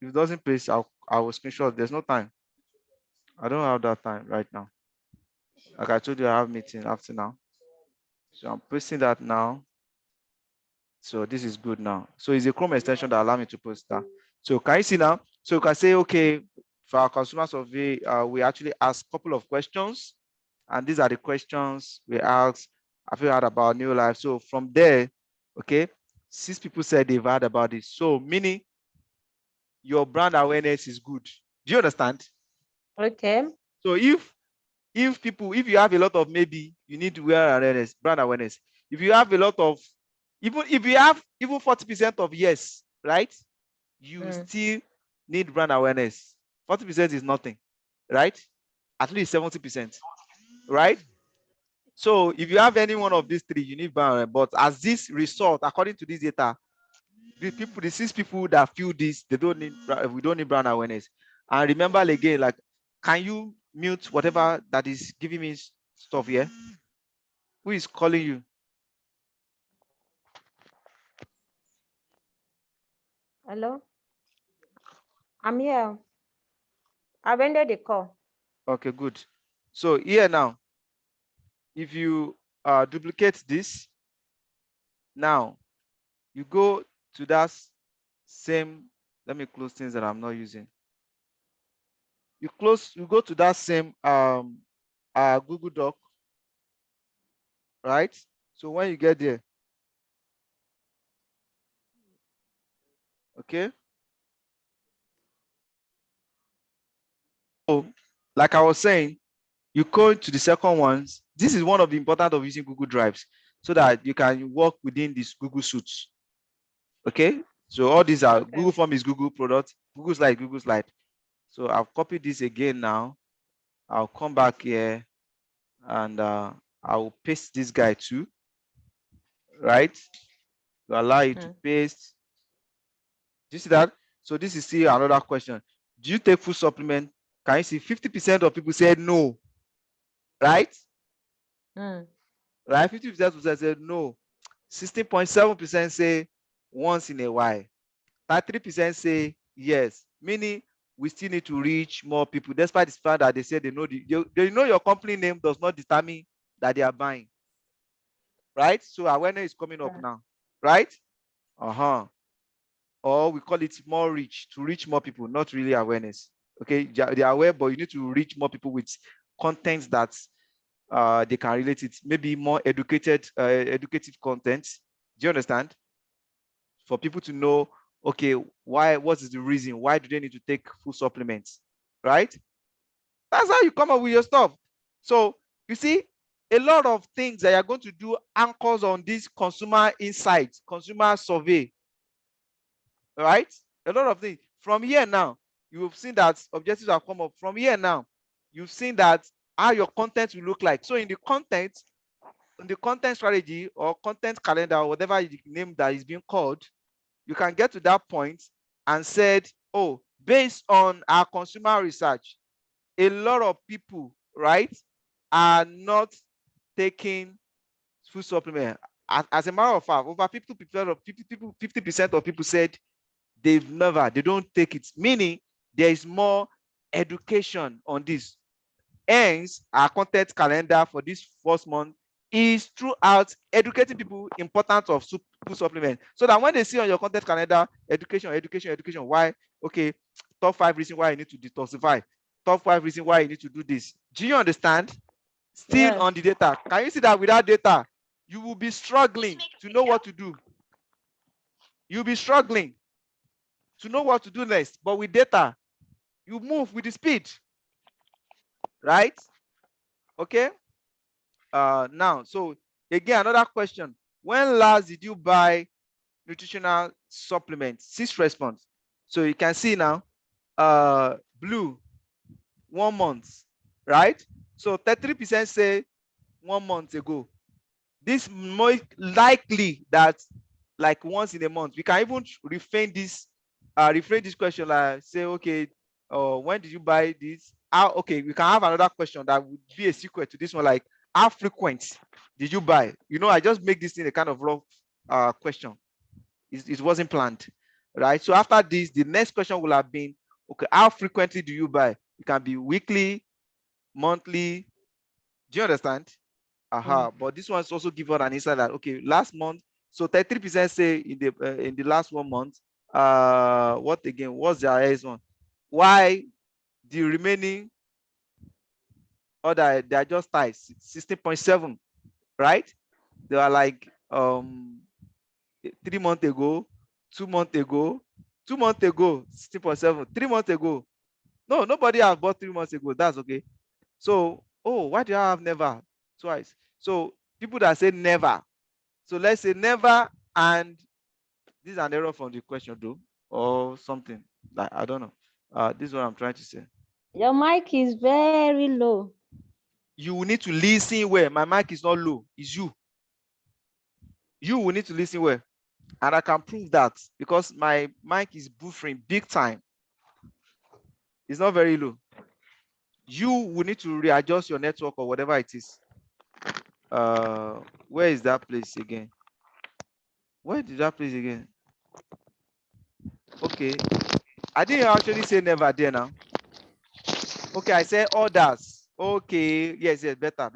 it doesn't paste, I will screenshot. There's no time. I don't have that time right now. Like I told you, I have meeting after now. So I'm pasting that now. So this is good now. So it's a Chrome extension that allows me to post that. So can you see now? So you can say, okay, for our consumer survey, we actually ask a couple of questions. And these are the questions we ask. Have you heard about new life? So from there, okay, 6 people said they've heard about it. So meaning your brand awareness is good. Do you understand? Okay. So if you have a lot of, maybe you need brand awareness. If you have a lot of, even if you have even 40% of yes, right? You still need brand awareness. 40% is nothing, right? At least 70%, right? So if you have any one of these three, you need brand awareness. But as this result, according to this data, the 6 people that feel this, we don't need brand awareness. And remember again, like, can you mute whatever that is giving me stuff here? Who is calling you? Hello? I'm here. I've ended the call. Okay, good. So here now, if you duplicate this, now you go to that same, let me close things that I'm not using. You go to that same Google Doc, right? So when you get there, okay. So like I was saying, you go to the second ones. This is one of the important of using Google Drives, so that you can work within these Google suites. Okay. So all these are Google Form is Google product, Google Slide. So I've copied this again now. I'll come back here and I will paste this guy too, right? To allow you to paste. Do you see that? So this is still another question. Do you take food supplement? Can you see 50% of people said no, right? Right? 50% said no. 16.7% say once in a while. 33% say yes, meaning we still need to reach more people, despite the fact that they say they know they know your company name does not determine that they are buying, right? So awareness is coming up now, right? Or we call it more reach, to reach more people, not really awareness. Okay, they are aware, but you need to reach more people with content that they can relate it. Maybe more educative content. Do you understand? For people to know, okay, what is the reason? Why do they need to take food supplements? Right? That's how you come up with your stuff. So you see, a lot of things that you're going to do anchors on this consumer insights, consumer survey. Right? A lot of things. From here now, you've seen that objectives have come up. From here now, you've seen that how your content will look like. So in the content strategy or content calendar, or whatever the name that is being called, you can get to that point and said, oh, based on our consumer research, a lot of people, right, are not taking food supplement. As a matter of fact, over 50% of people said they don't take it, meaning there is more education on this. Hence, our content calendar for this first month is throughout educating people importance of food supplement, so that when they see on your content calendar education, why, okay, top 5 reasons why you need to detoxify, top 5 reasons why you need to do this. Do you understand? Still on the data. Can you see that without data, you will be struggling to know what to do? You'll be struggling to know what to do next. But with data, you move with the speed, right? Okay. Now, so again, another question. When last did you buy nutritional supplements? 6 response. So you can see now, blue, 1 month, right? So 33% say 1 month ago. This more likely that like once in a month. We can even reframe this question, like say, okay, when did you buy this? Okay, we can have another question that would be a secret to this one, like how frequent did you buy? I just make this in a kind of rough question. It wasn't planned, right? So after this, the next question will have been, okay, how frequently do you buy? It can be weekly, monthly. Do you understand? But this one's also give us an insight that, okay, last month, so 33% say in the last 1 month. What again? What's the highest one? Why the remaining other, they are just tied 16.7, right? They are like 3 months ago, 2 months ago, 2 months ago, 16.7. 3 months ago. No, nobody has bought 3 months ago. That's okay. So, oh, why do I have never twice? So people that say never. So let's say never, and this is an error from the question though, or something. Like, I don't know. This is what I'm trying to say. Your mic is very low. You will need to listen well. My mic is not low. It's you. You will need to listen well. And I can prove that because my mic is buffering big time. It's not very low. You will need to readjust your network or whatever it is. Where is that place again? Where did that place again? Okay. I didn't actually say never there now. Okay, I said others. Okay, yes, better.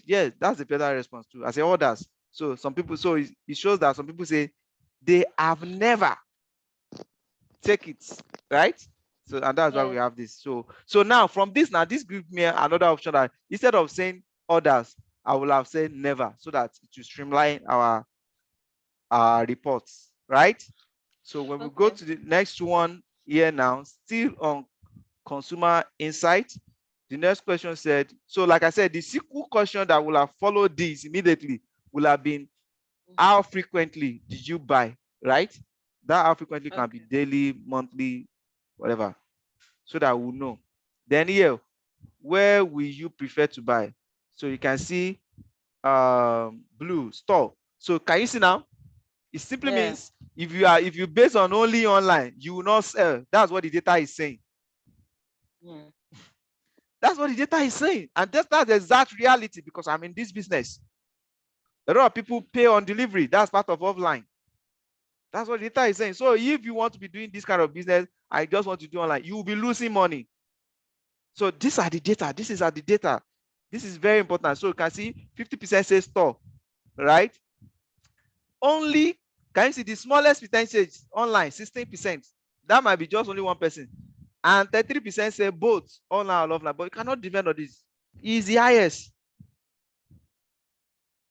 Yes, that's a better response too. I say others. So some people, so it shows that some people say they have never take it, right? So and that's why we have this. So now from this, this gives me another option that instead of saying others, I will have said never, so that it will streamline our reports, right? So when we go to the next one here now, still on consumer insight, the next question said, so like I said, the sequel question that will have followed this immediately will have been, how frequently did you buy, right? That how frequently can be daily, monthly, whatever, so that we'll know. Then here, where will you prefer to buy? So you can see blue store. So can you see now? It simply means if you base on only online, you will not sell. That's what the data is saying. That's what the data is saying. And that's the exact reality because I'm in this business. A lot of people pay on delivery. That's part of offline. That's what the data is saying. So if you want to be doing this kind of business, I just want to do online, you will be losing money. So these are the data. This is the data. This is very important. So you can see 50% say store, right? Only, can you see the smallest percentage online, 16%? That might be just only one person. And 33% say both online or offline, but you cannot depend on this. It's the highest,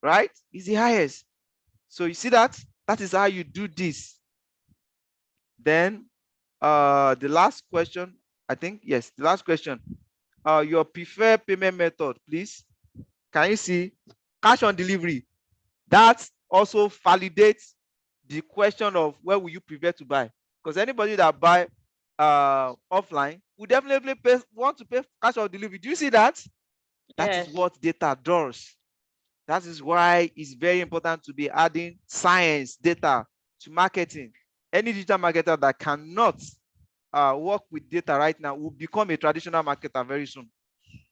right? It's the highest. So you see that? That is how you do this. Then the last question, I think, yes, the last question. Your preferred payment method, please. Can you see cash on delivery? That also validates the question of where will you prefer to buy? Because anybody that buy offline will definitely want to pay cash on delivery. Do you see that? That is what data does. That is why it's very important to be adding science data to marketing. Any digital marketer that cannot work with data right now will become a traditional marketer very soon,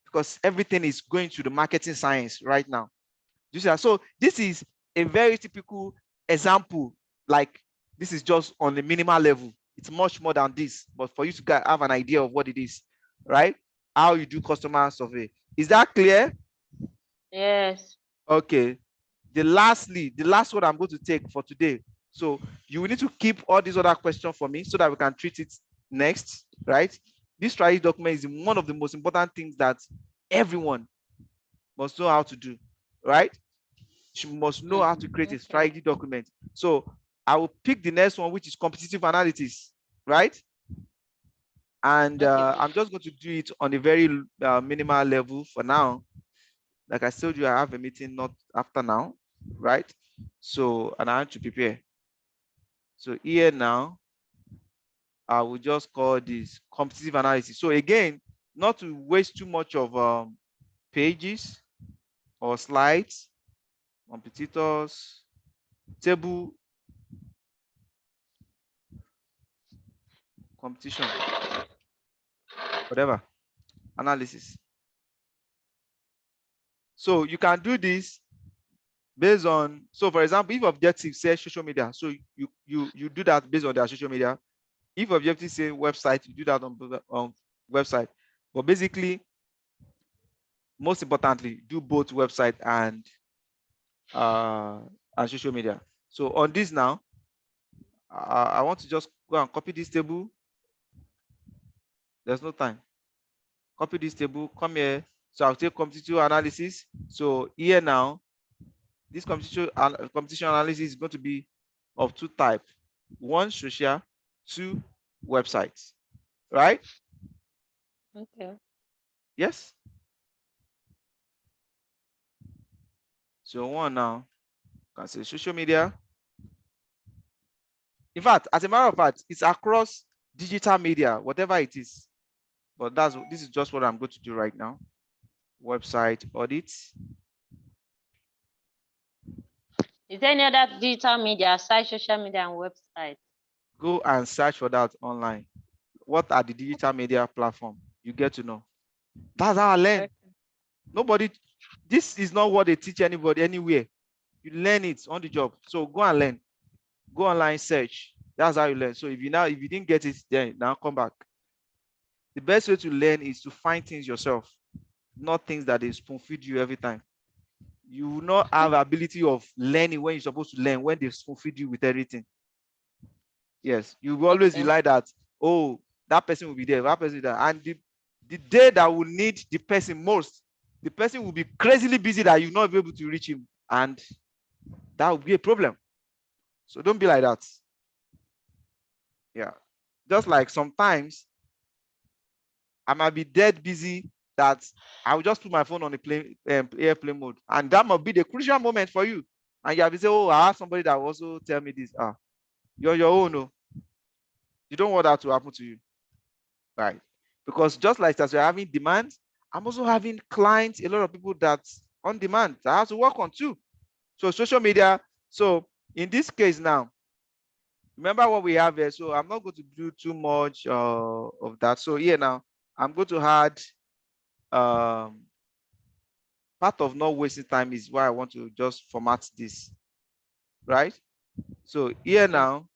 because everything is going to the marketing science right now. You see that? So this is a very typical example. Like, this is just on the minimal level. It's much more than this, but for you to have an idea of what it is, right? How you do customer survey. Is that clear? Yes. Okay. The last one I'm going to take for today. So you will need to keep all these other questions for me so that we can treat it next, right? This strategy document is one of the most important things that everyone must know how to do, right? You must know how to create a strategy document. So I will pick the next one, which is competitive analysis, right? And I'm just going to do it on a very minimal level for now. Like I told you, I have a meeting not after now, right? So, and I have to prepare. So here now, I will just call this competitive analysis. So again, not to waste too much of pages or slides, competitors, table, competition, whatever, analysis. So you can do this based on, so for example, if objective says social media, so you do that based on their social media. If objective say website, you do that on website. But basically, most importantly, do both website and social media. So on this now, I want to just go and copy this table. There's no time. Copy this table, come here. So I'll take competitive analysis. So here now, this competition analysis is going to be of two types. One social, 2 websites, right? Okay. Yes. So one now can say social media. In fact, as a matter of fact, it's across digital media, whatever it is. But this is just what I'm going to do right now. Website audits. Is there any other digital media aside social media and website? Go and search for that online. What are the digital media platform? You get to know. That's how I learn. Okay. Nobody, this is not what they teach anybody anywhere. You learn it on the job. So go and learn. Go online, search. That's how you learn. So if you didn't get it, then now come back. The best way to learn is to find things yourself, not things that they spoon feed you every time. You will not have ability of learning when you're supposed to learn when they spoon feed you with everything. Yes, you will always Okay. rely that, oh, that person will be there, that person will be there. And the day that will need the person most, the person will be crazily busy that you'll not be able to reach him. And that will be a problem. So don't be like that. Yeah. Just like sometimes I might be dead busy that I will just put my phone on the airplane mode. And that might be the crucial moment for you. And you have to say, oh, I have somebody that will also tell me this. You're your own. Oh. You don't want that to happen to you. Right. Because just like as you're having demand, I'm also having clients, a lot of people that's on demand that I have to work on too. So social media. So in this case now, remember what we have here. So I'm not going to do too much of that. So here now, I'm going to add part of not wasting time is why I want to just format this, right? So here now,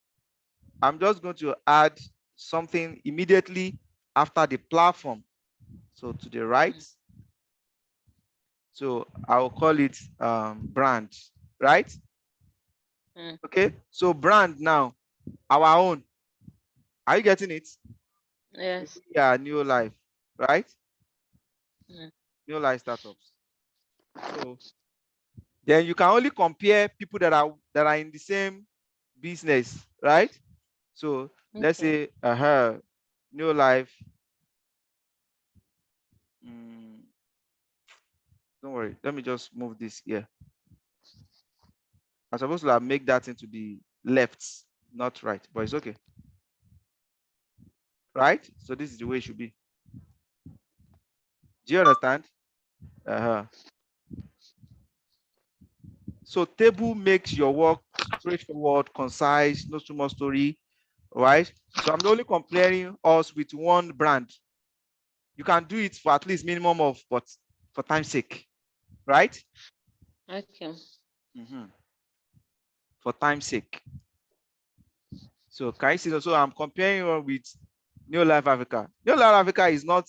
I'm just going to add something immediately after the platform. So to the right. So I'll call it brand, right? Okay. So brand now, our own. Are you getting it? Yes. Yeah, new life, right? Mm. New life startups. So then you can only compare people that are in the same business, right? So let's Okay. say new life. Mm, don't worry, let me just move this here. I'm supposed to like make that into the left, not right, but it's okay. Right? So this is the way it should be. Do you understand? Uh-huh. So table makes your work straightforward, concise, no too much story, right? So I'm only comparing us with one brand. You can do it for at least minimum of, but for time's sake, right? Okay. For time's sake. So can you see? So I'm comparing one with New Life Africa. New Life Africa is not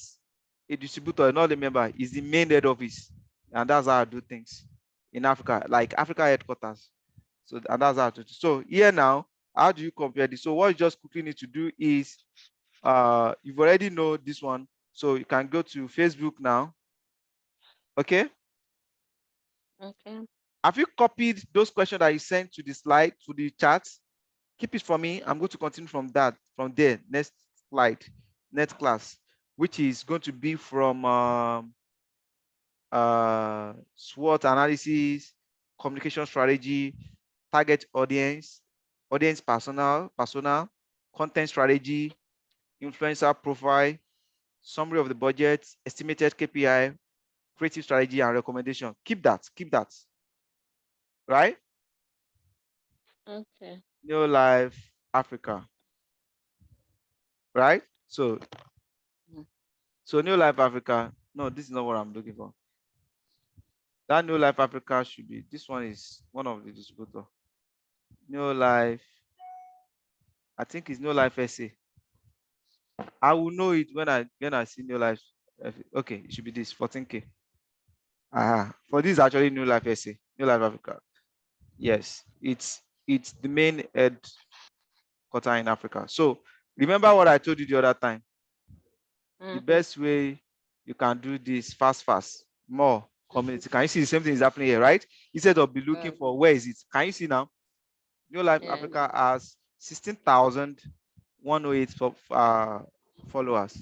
a distributor, not a member. It's the main head office, and that's how I do things in Africa, like Africa headquarters. So and that's how I do it. So here now, how do you compare this? So what you just quickly need to do is, you've already know this one, so you can go to Facebook now. Okay. Okay. Have you copied those questions that you sent to the slide, to the chat? Keep it for me. I'm going to continue from there. Next slide, next class, which is going to be from SWOT analysis, communication strategy, target audience, audience persona, content strategy, influencer profile, summary of the budget, estimated KPI, creative strategy, and recommendation. Keep that, right? Okay. New Life Africa, right? So New Life Africa. No, this is not what I'm looking for. That New Life Africa should be, this one is one of the distributor. New Life, I think it's New Life SA. I will know it when I see New Life. Okay, it should be this 14K. For this actually New Life SA, New Life Africa. Yes, it's the main headquarter in Africa. So remember what I told you the other time. The best way you can do this fast, more community. Can you see the same thing is happening here, right? Instead of be looking for where is it? Can you see now? New Life Yeah. Africa has 16,000 108 followers.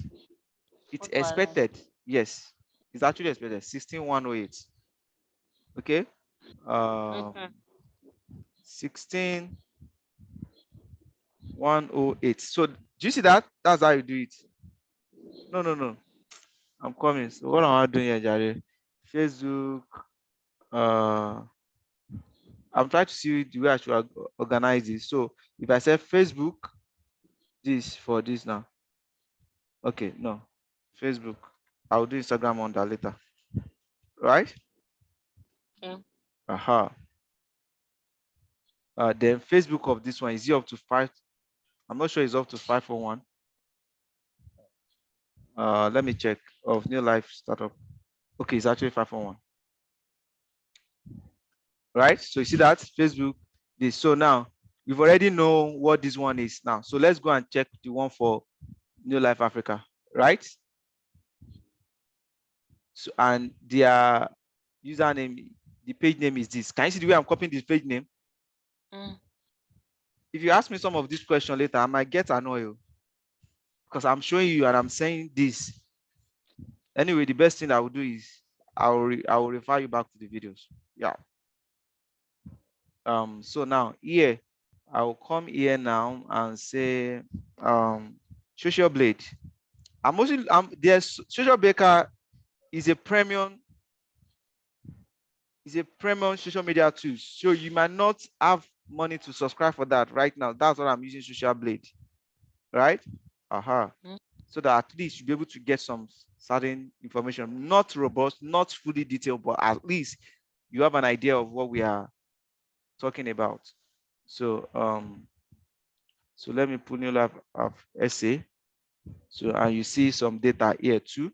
It's expected. Yes, it's actually expected. 16108. Okay. Okay. 16108. So do you see that? That's how you do it. No. I'm coming. So what am I doing here, Jare? Facebook. I'm trying to see the way I should organize this. So if I say Facebook, this for this now. Okay, no. Facebook. I'll do Instagram on that later. Right? Okay. Aha. Then Facebook of this one, is it up to 5? I'm not sure it's up to 541. Let me check. Of new life startup. Okay, it's actually 541. Right? So you see that Facebook. This. So now we've already know what this one is now. So let's go and check the one for New Life Africa. Right? So and their username, the page name is this. Can you see the way I'm copying this page name? If you ask me some of these questions later, I might get annoyed because I'm showing you and I'm saying this. Anyway, the best thing I will do is I will refer you back to the videos. Yeah. So now here I will come here now and say social blade. I'm also there's social baker is a premium social media tool. So you might not have money to subscribe for that right now. That's what I'm using social blade. Right? Aha. So that at least you'll be able to get some certain information, not robust, not fully detailed, but at least you have an idea of what we are talking about. So so let me put new life of essay. So and you see some data here too.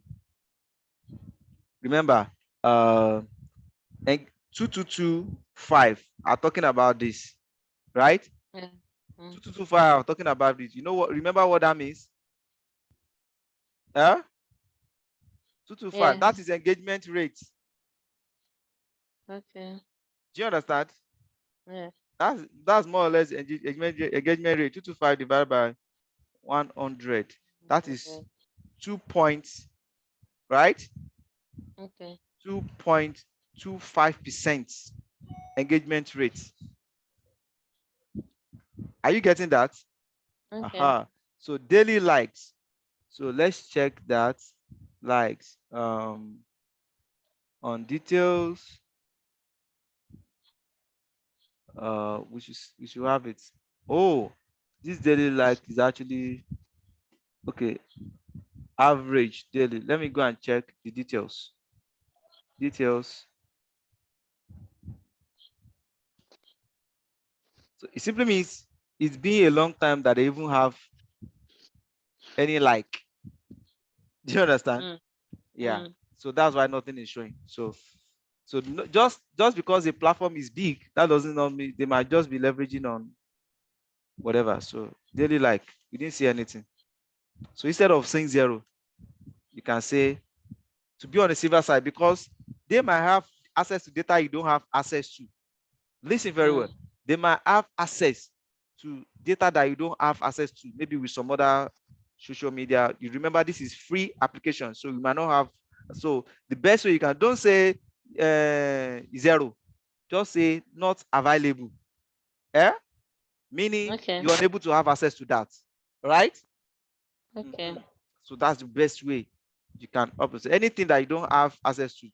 Remember, and 2225 are talking about this, right? 2225 are talking about this. You know what? Remember what that means? 225. That is engagement rate. Okay. Do you understand? Yeah. That's more or less engagement rate. 225 divided by 100. That is 2 points, right? Okay. 2.25% engagement rate. Are you getting that? Okay. Aha. So daily likes. So let's check that likes on details. We should have it. Oh, this daily like is actually okay. Average daily. Let me go and check the details. Details. So it simply means it's been a long time that they even have any like. Do you understand? Yeah. So that's why nothing is showing. So just because a platform is big, that doesn't mean they might just be leveraging on whatever. So daily like we didn't see anything. So instead of saying 0, you can say to be on the silver side because they might have access to data you don't have access to. Listen very well. They might have access to data that you don't have access to, maybe with some other social media. You remember this is free application, so you might not have. So the best way you can don't say 0, just say not available. Meaning you're unable to have access to that, right? Okay. So that's the best way you can upload anything that you don't have access to.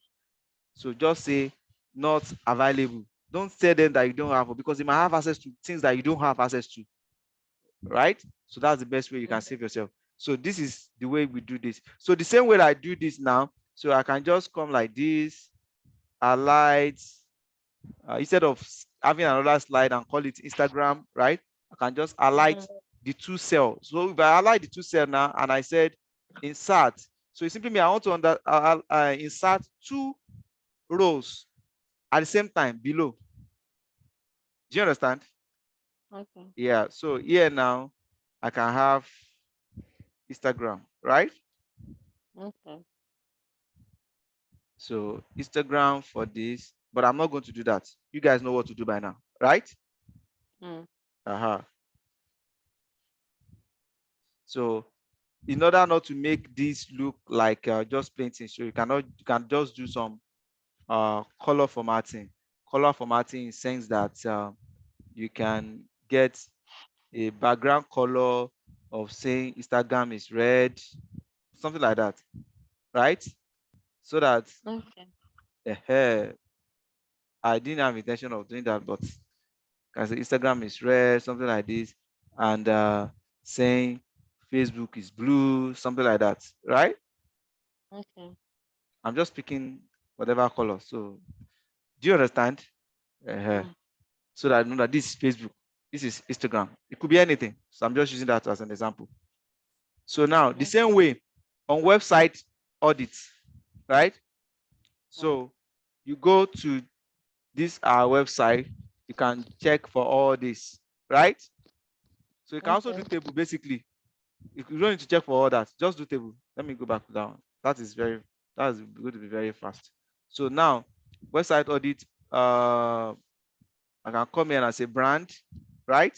So just say not available. Don't tell them that you don't have, because they might have access to things that you don't have access to, right? So that's the best way you can save yourself. So this is the way we do this. So the same way I do this now, so I can just come like this, highlight, instead of having another slide and call it Instagram, right? I can just highlight the 2 cell. So if I highlight the 2 cell now and I said insert, so it simply means I want to insert 2 rows at the same time below. Do you understand? Okay. Yeah. So here now I can have Instagram, right? Okay. So Instagram for this, but I'm not going to do that. You guys know what to do by now, right? Uh-huh. So in order not to make this look like just painting, so you can just do some color formatting. Color formatting in the sense that you can get a background color of saying Instagram is red, something like that, right? So that Okay. I didn't have intention of doing that, but can say Instagram is red, something like this, and saying Facebook is blue, something like that, right? Okay. I'm just picking whatever color. So do you understand? Uh-huh. Mm. So that I know that this is Facebook, this is Instagram. It could be anything. So I'm just using that as an example. So now the same Okay. way on website audits, right? Mm. So you go to this our website, you can check for all this, right? So you can also do Okay. table basically. If you don't need to check for all that, just do table. Let me go back to that one. That is going to be very fast. So now website audit, I can come here and I say brand, right?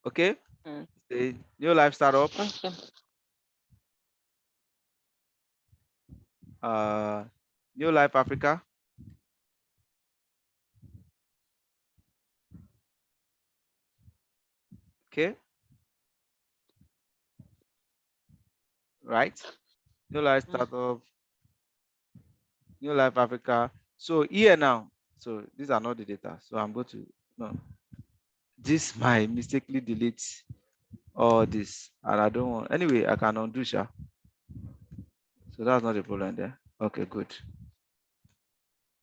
Okay. Mm. Say new life startup, Okay. uh, new life Africa. Okay, right? New life Mm. startup, new life Africa. So here now, so these are not the data. So I'm going to no. This might mistakenly delete all this, and I don't want. Anyway, I can undo sha. So that's not a problem there. Okay, good.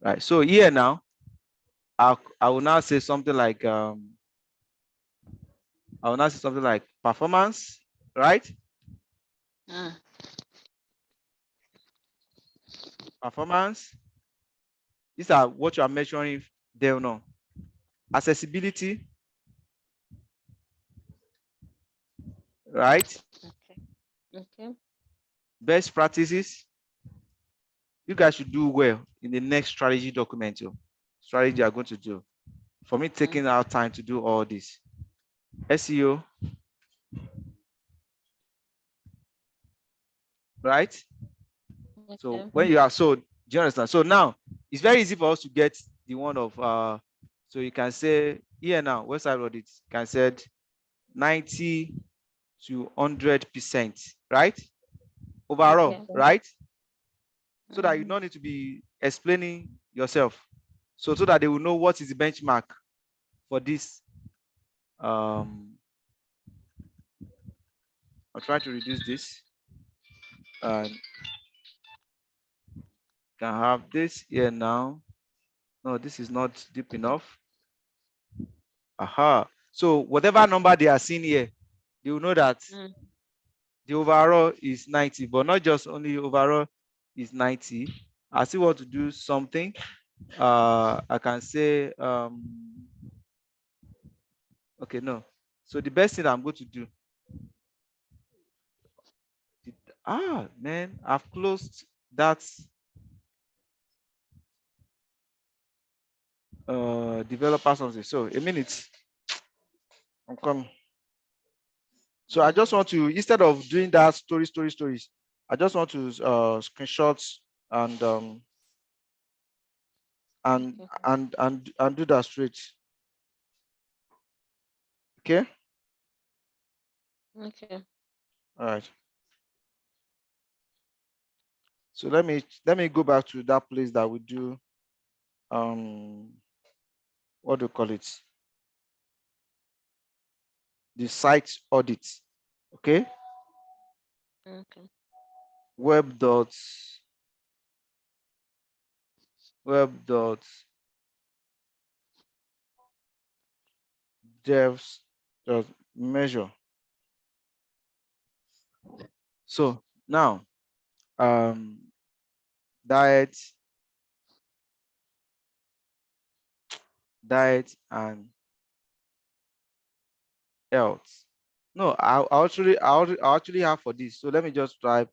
Right. So here now, I will now say something like I will now say something like performance, right? Mm. Performance. These are what you are measuring there now. Accessibility, right? Okay. Okay. Best practices. You guys should do well in the next strategy document. Strategy you are going to do. For me, Mm. taking out time to do all this. SEO, right? So Okay. when you are do you understand? So now it's very easy for us to get the one of so you can say here now, website audits can say 90 to 100%, right? Overall, Okay. right? So that you Mm. don't need to be explaining yourself. So that they will know what is the benchmark for this. I'll try to reduce this and can have this here now. No, this is not deep enough. Aha. So whatever number they are seeing here, they will know that Mm. the overall is 90, but not just only overall is 90. I still want to do something. I can say, okay, no. So the best thing I'm going to do, man, I've closed that developer something. So a minute, I'm coming. So I just Mm. want to, instead of doing that stories, I just want to screenshot and Okay. and do that straight. Okay. Okay. All right. So let me go back to that place that we do what do you call it? The site audit. Okay. Okay. Web dots web dots devs dot measure. So now diet and health. No, I actually have for this. So let me just type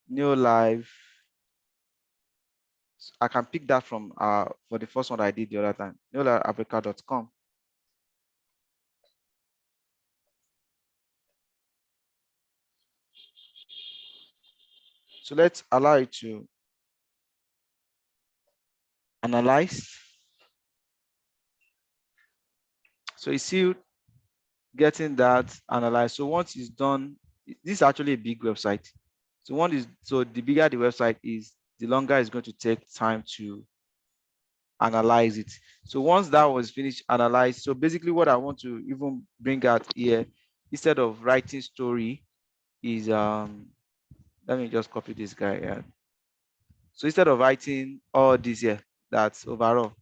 new life. I can pick that from for the first one I did the other time. Newlifeafrica.com. So let's allow it to analyze. So it's still getting that analyzed. So once it's done, this is actually a big website. So the bigger the website is, the longer it's going to take time to analyze it. So once that was finished analyzed, so basically what I want to even bring out here, instead of writing story, is let me just copy this guy here. So instead of writing all this here, that's overall.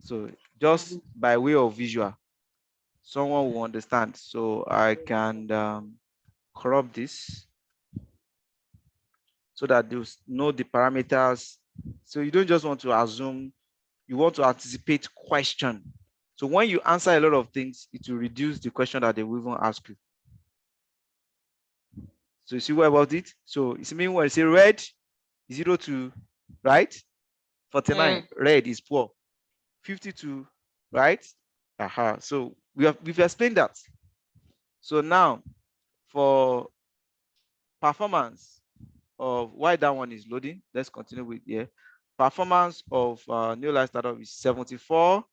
So just by way of visual, someone will understand. So I can crop this so that they know the parameters. So you don't just want to assume, you want to anticipate question. So when you answer a lot of things, it will reduce the question that they will even ask you. So you see what about it? So it's mean when you say red 0 to right, 49, red is poor, 52, right? Aha. So we've explained that. So now for performance of why that one is loading, let's continue with here. Performance of new life startup is 74,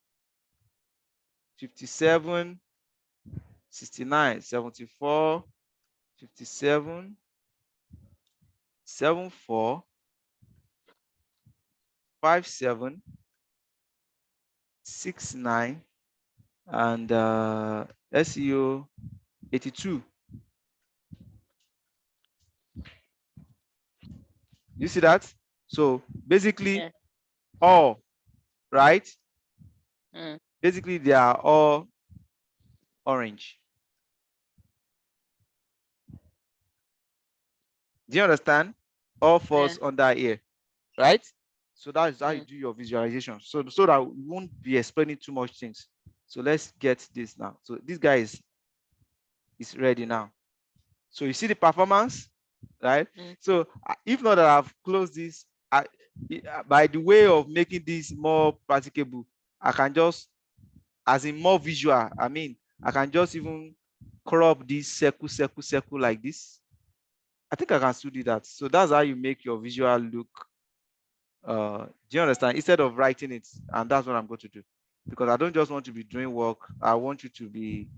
57, 69, 74, 57, 74, 57, 69, and SEO 82. You see that? So basically, all right. Basically, they are all orange. Do you understand? All falls under here, right? So that is how you do your visualization. So that we won't be explaining too much things. So let's get this now. So this guy is ready now. So you see the performance, right? So if not that I've closed this, by the way of making this more practicable, I can just, as in more visual, I mean, I can just even crop this circle like this. I think I can still do that. So that's how you make your visual look. Do you understand? Instead of writing it, and that's what I'm going to do. Because I don't just want to be doing work. I want you to be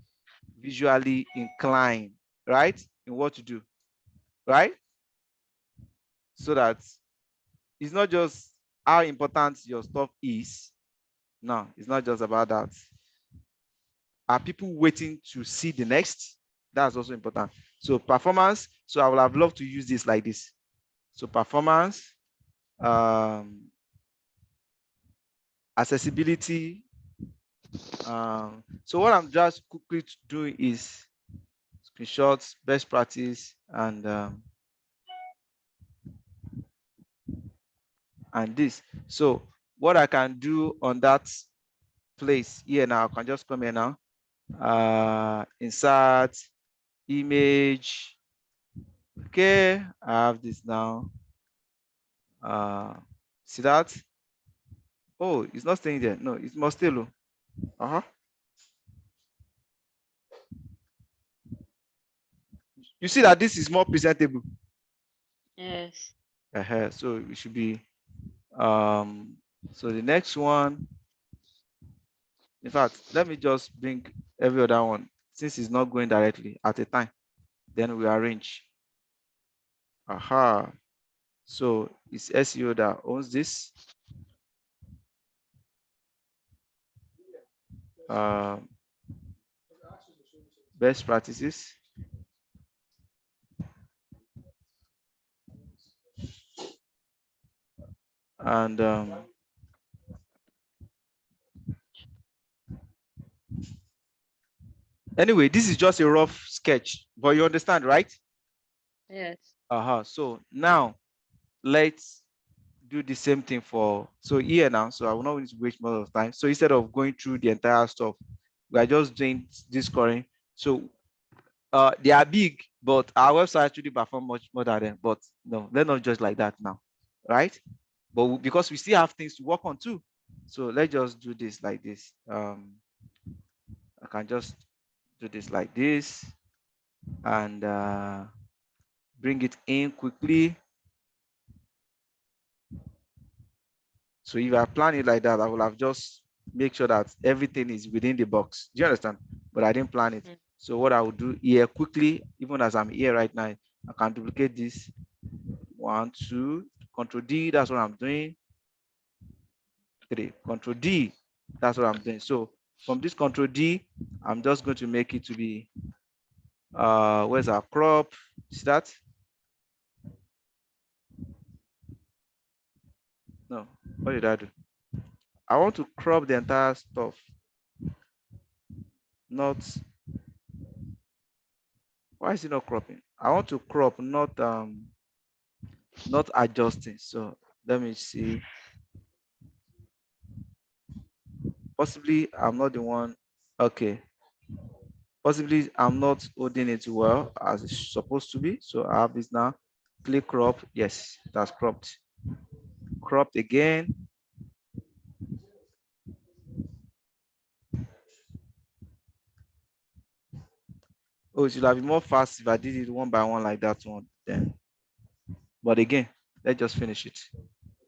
visually inclined, right? In what to do, right? So that it's not just how important your stuff is. No, it's not just about that. Are people waiting to see the next? That's also important. So performance. So I would have loved to use this like this. So performance, accessibility. So what I'm just quickly doing is screenshots, best practice, and this. So what I can do on that place here now, I can just come here now, insert image. Okay, I have this now. See that? Oh, it's not staying there. No, it must stay low. You see that this is more presentable. Yes. So it should be so the next one. In fact, let me just bring every other one since it's not going directly at a time. Then we arrange. So it's SEO that owns this. Best practices. And anyway, this is just a rough sketch, but you understand, right? Yes. So now let's do the same thing for, so here now, so I will not need to waste more of time. So instead of going through the entire stuff, we are just doing this scoring. So they are big, but our website actually perform much more than them. But no, let's not just like that now, right? But because we still have things to work on too. So let's just do this like this. I can just do this like this and bring it in quickly. So if I plan it like that, I will have just make sure that everything is within the box. Do you understand? But I didn't plan it. So what I will do here quickly, even as I'm here right now, I can duplicate this. 1, 2, Control D, that's what I'm doing. 3, Control D, that's what I'm doing. So from this Control D, I'm just going to make it to be, where's our crop? See that? No, what did I do? I want to crop the entire stuff, not, why is it not cropping? I want to crop, not adjusting. So let me see. Possibly I'm not the one. Okay. Possibly I'm not holding it well as it's supposed to be. So I have this now. Click crop. Yes, that's cropped. Cropped again. Oh, it should have been more fast if I did it one by one like that one then. But again, let's just finish it.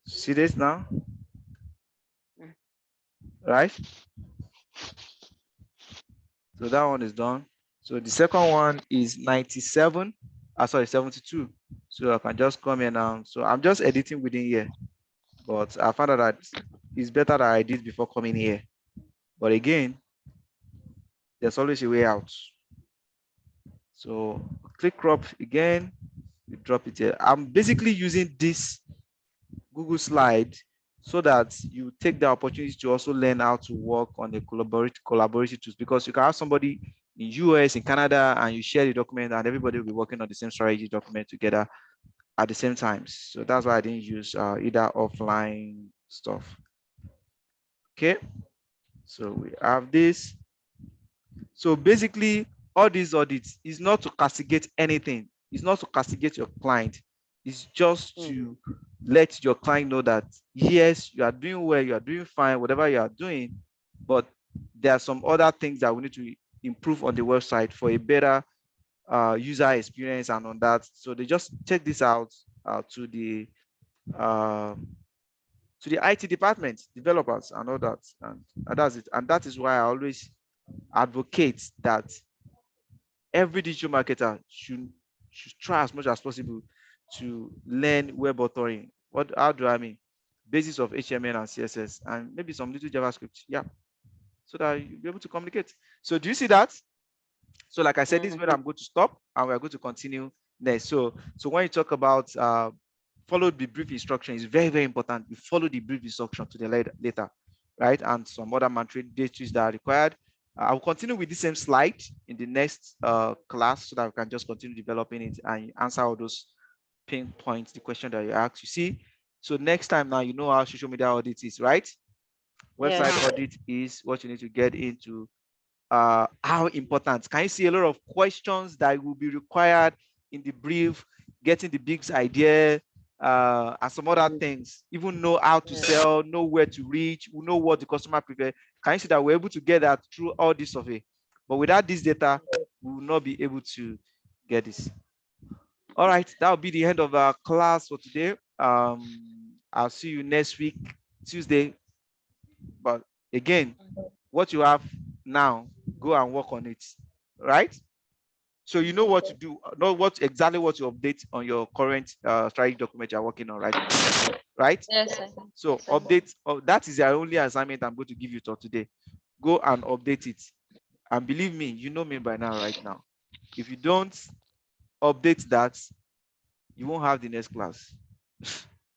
See this now? Right? So that one is done. So the second one is 97. Sorry, 72. So I can just come in now. So I'm just editing within here. But I found out that it's better that I did before coming here. But again, there's always a way out. So click crop again, you drop it here. I'm basically using this Google slide so that you take the opportunity to also learn how to work on the collaborative tools, because you can have somebody in US, in Canada, and you share the document and everybody will be working on the same strategy document together at the same time. So that's why I didn't use either offline stuff. Okay, so we have this. So basically, all these audits is not to castigate anything. It's not to castigate your client. It's just to let your client know that, yes, you are doing well, you are doing fine, whatever you are doing, but there are some other things that we need to improve on the website for a better user experience and on that. So they just check this out to the IT department, developers and all that. And that's it. And that is why I always advocate that every digital marketer should try as much as possible to learn web authoring. How do I mean? Basis of HTML and CSS and maybe some little JavaScript. Yeah. So that you'll be able to communicate. So do you see that? So like I said, this is where I'm going to stop and we're going to continue next. So when you talk about follow the brief instruction, is very, very important. You follow the brief instruction to the later, right? And some other mandatories that are required. I'll continue with the same slide in the next class so that we can just continue developing it and answer all those pinpoints, the question that you asked. You see, so next time now you know how social media audit is, right? Website audit is what you need to get into. How important? Can you see a lot of questions that will be required in the brief, getting the big idea, and some other things, even know how to sell, know where to reach, know what the customer prefer. Can you see that we're able to get that through all this survey? But without this data, we will not be able to get this. All right, that will be the end of our class for today. I'll see you next week, Tuesday. But again, what you have now, go and work on it, right? So you know what to do, know exactly what to update on your current strategy document you're working on right now, right? Yes, sir. So update. That is the only assignment I'm going to give you for today. Go and update it. And believe me, you know me by now, right now. If you don't update that, you won't have the next class.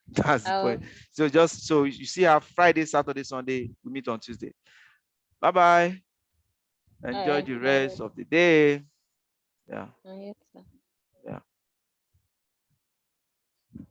That's the point. So just so you see how Friday, Saturday, Sunday, we meet on Tuesday. Bye-bye. Enjoy the rest of the day. Yeah. Yes, sir.